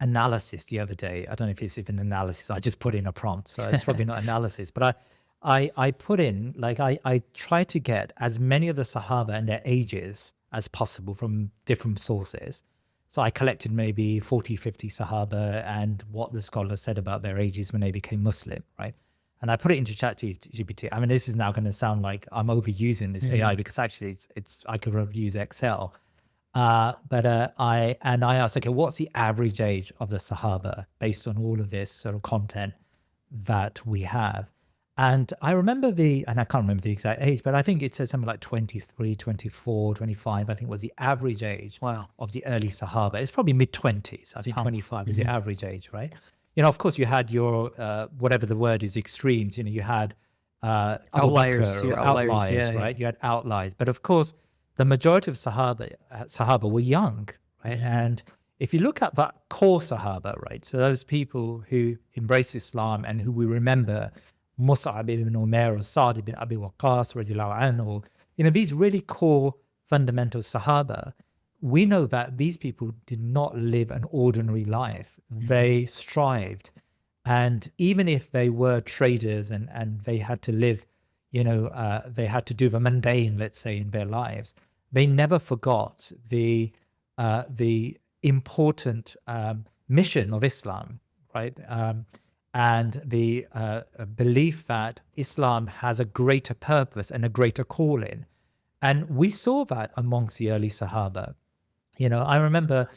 analysis the other day. I don't know if it's even analysis. I just put in a prompt, so it's probably not analysis. But I put in, I try to get as many of the Sahaba and their ages as possible from different sources. So I collected maybe 40, 50 Sahaba and what the scholars said about their ages when they became Muslim, right? And I put it into ChatGPT. I mean, this is now going to sound like I'm overusing this AI, because actually I could have used Excel. But I asked, okay, what's the average age of the Sahaba based on all of this sort of content that we have? And I remember and I can't remember the exact age, but I think it says something like 23, 24, 25, I think was the average age of the early Sahaba. It's probably mid-20s. I think 25 is the average age, right? Of course, you had your, whatever the word is, extremes. You had Outliers, outliers, right? You had outliers. But of course, the majority of Sahaba were young, right? And if you look at that core Sahaba, right? So those people who embraced Islam and who we remember, Mus'ab ibn Umair or Sa'd ibn Abi Waqqas, radiallahu anhu, these really core fundamental Sahaba, we know that these people did not live an ordinary life. They strived. And even if they were traders and they had to live, they had to do the mundane, let's say, in their lives, they never forgot the important mission of Islam, right? and the belief that Islam has a greater purpose and a greater calling. And we saw that amongst the early Sahaba. I remember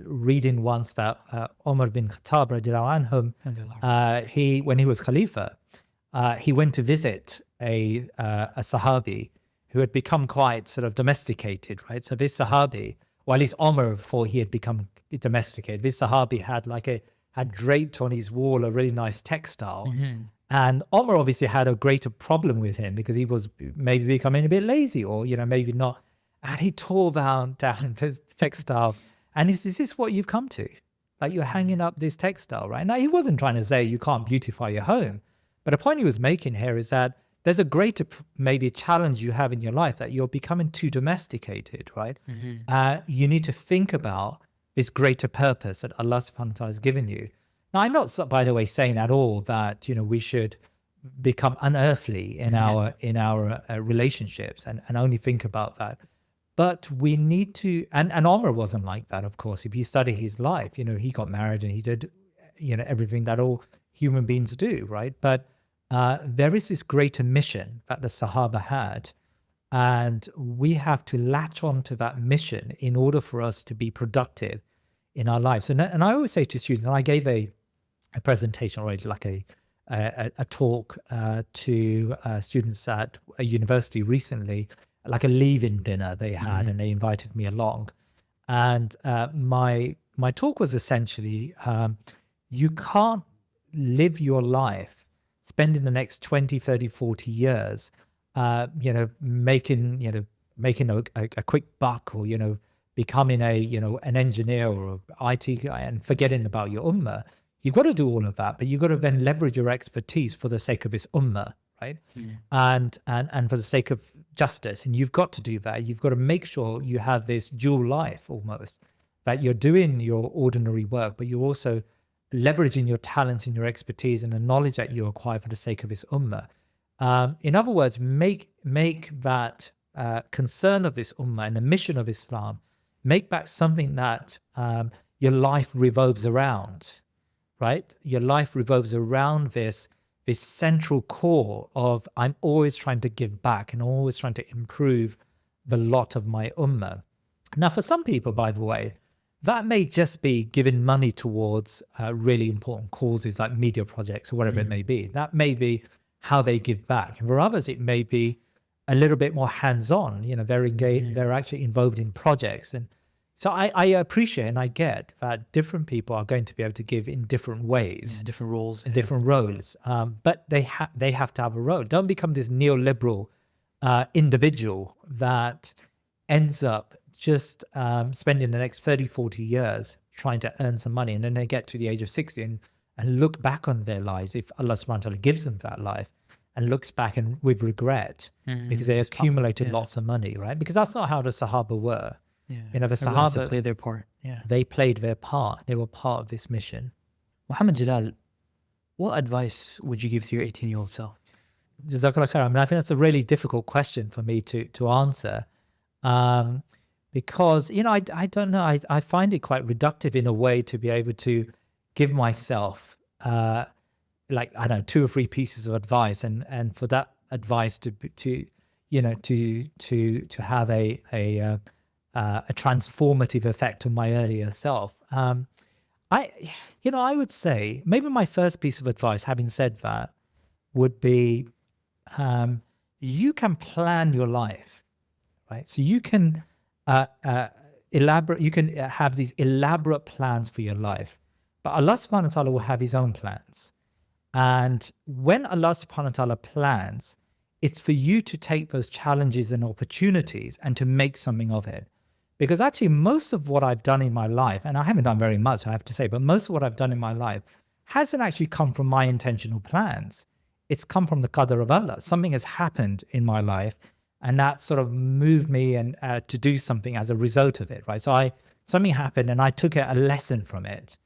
reading once that Umar bin Khattab, radiallahu anhum, when he was Khalifa, he went to visit a Sahabi who had become quite sort of domesticated, right? So this Sahabi, or at least Umar thought he had become domesticated, this Sahabi had draped on his wall a really nice textile. Mm-hmm. And Umar obviously had a greater problem with him because he was maybe becoming a bit lazy, or, maybe not. And he tore down the textile. And he says, is this what you've come to? Like, you're hanging up this textile, right? Now, he wasn't trying to say you can't beautify your home. But the point he was making here is that there's a greater maybe challenge you have in your life, that you're becoming too domesticated, right? Mm-hmm. You need to think about this greater purpose that Allah subhanahu wa ta'ala has given you. Now, I'm not, by the way, saying at all that, we should become unearthly in our relationships and only think about that. But we need to, and Omar wasn't like that, of course. If you study his life, he got married and he did, everything that all human beings do, right? But there is this greater mission that the Sahaba had, and we have to latch on to that mission in order for us to be productive in our lives. And I always say to students, and I gave a presentation already, like a talk to students at a university recently, like a leave-in dinner they had, and they invited me along. And my talk was essentially, you can't live your life spending the next 20, 30, 40 years, making a quick buck, or, becoming an engineer or IT guy and forgetting about your ummah. You've got to do all of that, but you've got to then leverage your expertise for the sake of this ummah, right? And for the sake of justice. And you've got to do that. You've got to make sure you have this dual life almost, that you're doing your ordinary work, but you're also leveraging your talents and your expertise and the knowledge that you acquire for the sake of this ummah. In other words, make that concern of this ummah and the mission of Islam, make that something that your life revolves around, right? Your life revolves around this central core of, I'm always trying to give back and always trying to improve the lot of my ummah. Now, for some people, by the way, that may just be giving money towards really important causes like media projects or whatever it may be. That may be how they give back. And for others, it may be a little bit more hands-on. They're engaged, they're actually involved in projects. And so I appreciate and I get that different people are going to be able to give in different ways, different roles, different roles. But they have to have a role. Don't become this neoliberal individual that ends up just spending the next 30, 40 years trying to earn some money. And then they get to the age of 60 and look back on their lives, if Allah subhanahu wa ta'ala gives them that life, and looks back and with regret because they accumulated lots of money, right? Because that's not how the Sahaba were. The Sahaba played their part. They played their part. They were part of this mission. Muhammad Jalal, what advice would you give to your 18-year-old self? Jazakallah khair. I think that's a really difficult question for me to answer. Because, I don't know, I find it quite reductive in a way to be able to give myself, 2 or 3 pieces of advice, and for that advice to have a transformative effect on my earlier self. I would say maybe my first piece of advice, having said that, would be you can plan your life, right? So you can you can have these elaborate plans for your life, but Allah subhanahu wa ta'ala will have his own plans. And when Allah subhanahu wa ta'ala plans, it's for you to take those challenges and opportunities and to make something of it. Because actually most of what I've done in my life, and I haven't done very much, I have to say, but most of what I've done in my life hasn't actually come from my intentional plans. It's come from the qadr of Allah. Something has happened in my life, and that sort of moved me and to do something as a result of it, right? So something happened and I took a lesson from it.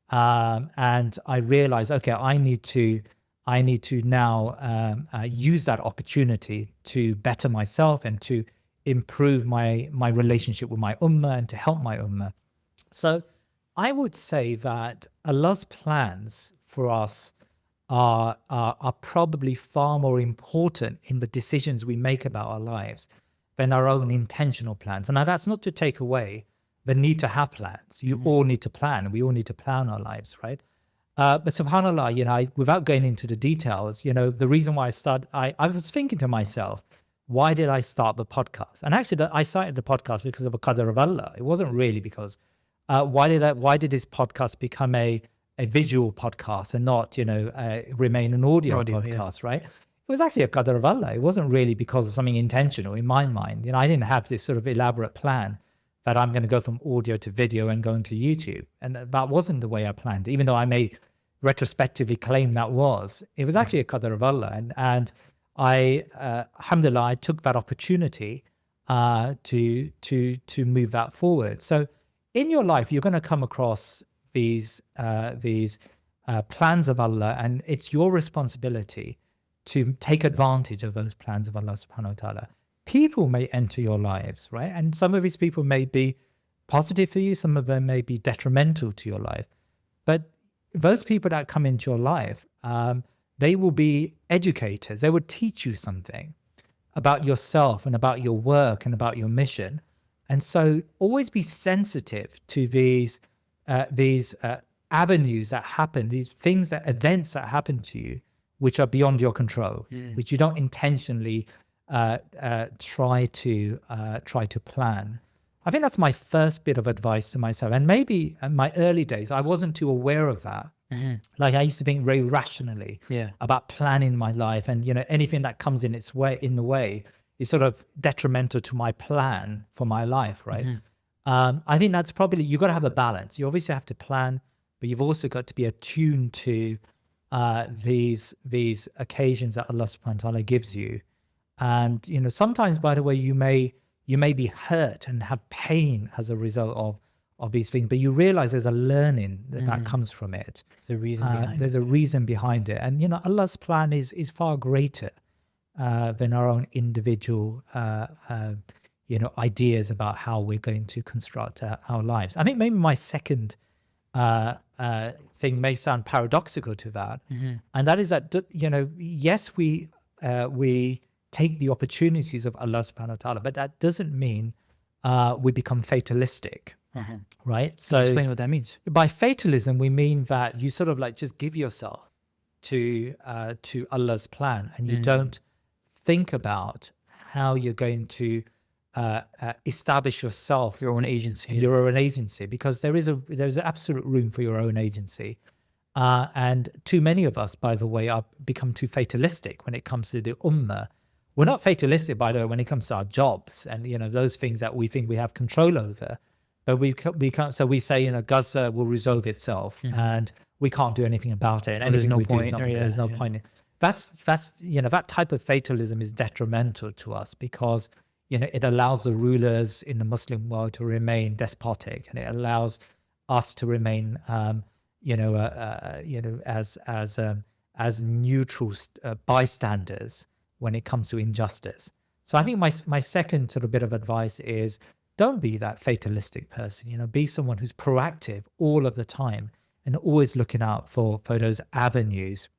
And I realized, okay, I need to now use that opportunity to better myself and to improve my relationship with my ummah and to help my ummah. So I would say that Allah's plans for us are probably far more important in the decisions we make about our lives than our own intentional plans. And now that's not to take away the need to have plans. You all need to plan. We all need to plan our lives, right? But subhanAllah, without going into the details, the reason why I was thinking to myself, why did I start the podcast? And actually, I started the podcast because of a qadr of Allah. It wasn't really because, why did this podcast become a visual podcast and not, remain an audio podcast, right? It was actually a qadr of Allah. It wasn't really because of something intentional in my mind. I didn't have this sort of elaborate plan that I'm going to go from audio to video and go into YouTube. And that wasn't the way I planned, even though I may retrospectively claim that was. It was actually a qadr of Allah. And I, alhamdulillah, I took that opportunity to move that forward. So in your life, you're going to come across these plans of Allah, and it's your responsibility to take advantage of those plans of Allah subhanahu wa ta'ala. People may enter your lives, right? And some of these people may be positive for you, some of them may be detrimental to your life. But those people that come into your life, they will be educators. They would teach you something about yourself and about your work and about your mission. And so always be sensitive to these avenues that happen, these things, events that happen to you, which are beyond your control, which you don't intentionally try to plan. I think that's my first bit of advice to myself. And maybe in my early days, I wasn't too aware of that. Like I used to think very rationally about planning my life, and anything that comes in the way is sort of detrimental to my plan for my life, right? I think that's probably, you've got to have a balance. You obviously have to plan, but you've also got to be attuned to these occasions that Allah subhanahu wa ta'ala gives you. And sometimes, by the way, you may be hurt and have pain as a result of these things, but you realize there's a learning that comes from it. There's a reason behind it. And Allah's plan is far greater than our own individual ideas about how we're going to construct our lives. I think maybe my second thing may sound paradoxical to that, and that is that yes, we take the opportunities of Allah subhanahu wa ta'ala, but that doesn't mean we become fatalistic, right? So explain what that means. By fatalism, we mean that you sort of like just give yourself to Allah's plan, and you don't think about how you're going to establish yourself, your own agency, because there's absolute room for your own agency. And too many of us, by the way, become too fatalistic when it comes to the Ummah. We're not fatalistic, by the way, when it comes to our jobs and those things that we think we have control over. But we can't. So we say Gaza will resolve itself, and we can't do anything about it. And there's no point. There's no point. That's that type of fatalism is detrimental to us, because it allows the rulers in the Muslim world to remain despotic, and it allows us to remain as neutral bystanders when it comes to injustice. So I think my second sort of bit of advice is, don't be that fatalistic person. Be someone who's proactive all of the time and always looking out for those avenues.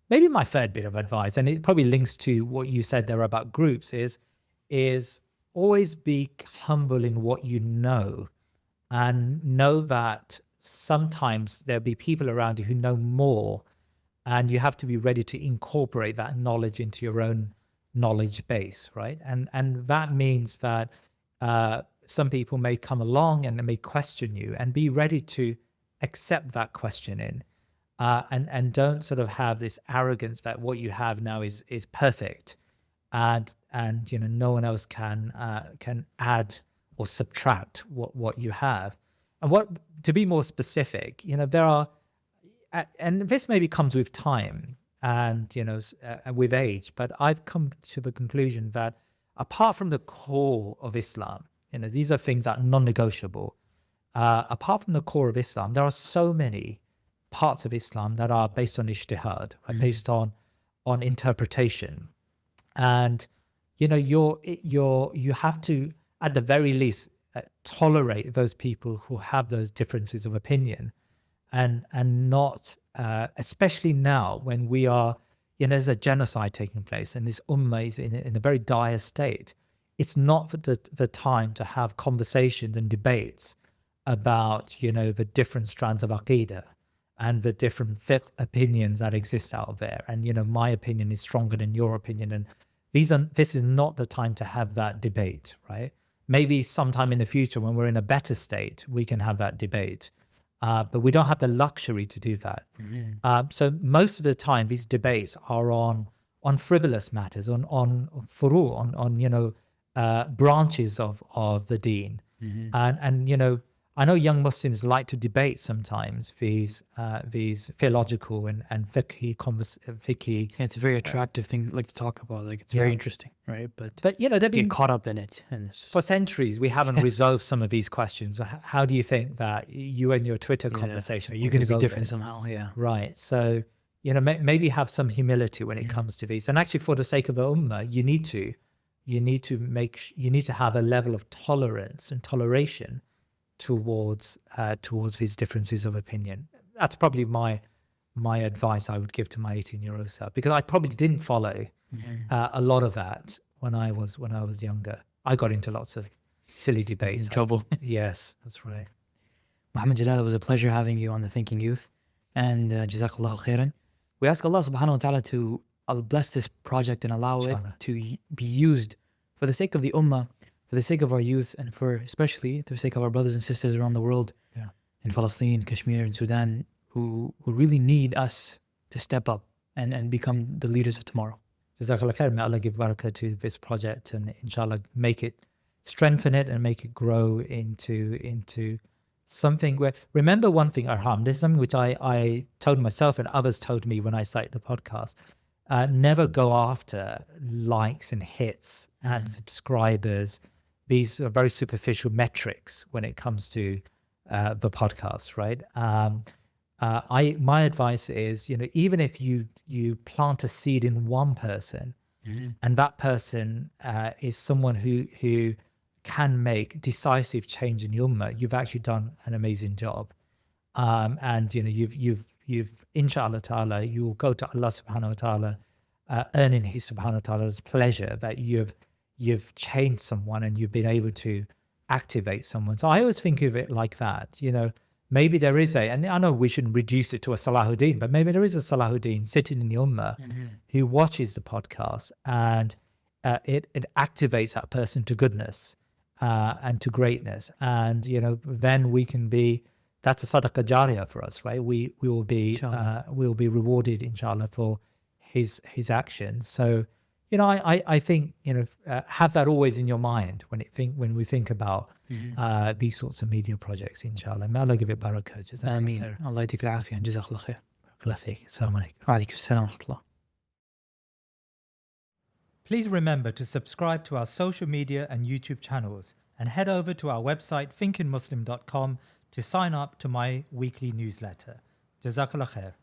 Maybe my third bit of advice, and it probably links to what you said there about groups, is always be humble in what you know, and know that sometimes there'll be people around you who know more, and you have to be ready to incorporate that knowledge into your own knowledge base, right? And that means that some people may come along and they may question you, and be ready to accept that questioning, and don't sort of have this arrogance that what you have now is perfect, and no one else can add or subtract what you have. And to be more specific, there are, and this maybe comes with time and with age, but I've come to the conclusion that apart from the core of Islam, these are things that are non-negotiable. Apart from the core of Islam, there are so many parts of Islam that are based on ijtihad, right? Based on interpretation, and you have to, at the very least, tolerate those people who have those differences of opinion, and not especially now when we are, there's a genocide taking place and this ummah is in a very dire state. It's not the time to have conversations and debates about, the different strands of Aqidah and the different opinions that exist out there. And, my opinion is stronger than your opinion. And this is not the time to have that debate, right? Maybe sometime in the future when we're in a better state, we can have that debate. But we don't have the luxury to do that. So most of the time, these debates are on frivolous matters, on furu, on branches of the deen. And I know young Muslims like to debate sometimes these theological and fiqhi. Yeah, it's a very attractive thing like to talk about. Like it's very interesting, right? But they've get been caught up in it, and for centuries we haven't resolved some of these questions. How do you think that you and your Twitter conversation you're going to be resolve different it? somehow? Yeah, Right. So maybe have some humility when it comes to these. And actually, for the sake of the ummah, you need to have a level of tolerance and toleration towards these differences of opinion. That's probably my advice I would give to my 18-year-old self, because I probably didn't follow a lot of that when I was younger. I got into lots of silly debates. trouble. Yes, that's right. Muhammad Jalal, it was a pleasure having you on the Thinking Youth, and Jazakallah khairan. We ask Allah subhanahu wa ta'ala to bless this project and allow Inshallah. it to be used for the sake of the ummah, for the sake of our youth, and for especially the sake of our brothers and sisters around the world, in Palestine, Kashmir, and Sudan, who really need us to step up and become the leaders of tomorrow. Jazakallah khair. May Allah give barakah to this project, and inshallah strengthen it and make it grow into something where, remember one thing, Arham, this is something which I told myself and others told me when I started the podcast. Never go after likes and hits and subscribers. These are very superficial metrics when it comes to the podcast, right? My advice is, even if you plant a seed in one person, and that person is someone who can make decisive change in the ummah, you've actually done an amazing job. And you've inshallah ta'ala, you will go to Allah subhanahu wa ta'ala, earning his subhanahu wa ta'ala's pleasure that you've changed someone and you've been able to activate someone. So I always think of it like that. Maybe there is and I know we shouldn't reduce it to a Salahuddin, but maybe there is a Salahuddin sitting in the ummah who watches the podcast, and it activates that person to goodness and to greatness. And then we can be, that's a sadaqah jariyah for us, right? We will be rewarded inshallah for his actions. So I think have that always in your mind when we think about these sorts of media projects, inshallah. May Allah give it barakah. Ameen. Allah yatik al-afiyah. Jazakallah khair. Assalamu alaikum. Wa alaikum assalam wa rahmatullah. Please remember to subscribe to our social media and YouTube channels, and head over to our website thinkingmuslim.com to sign up to my weekly newsletter. Jazakallah khair.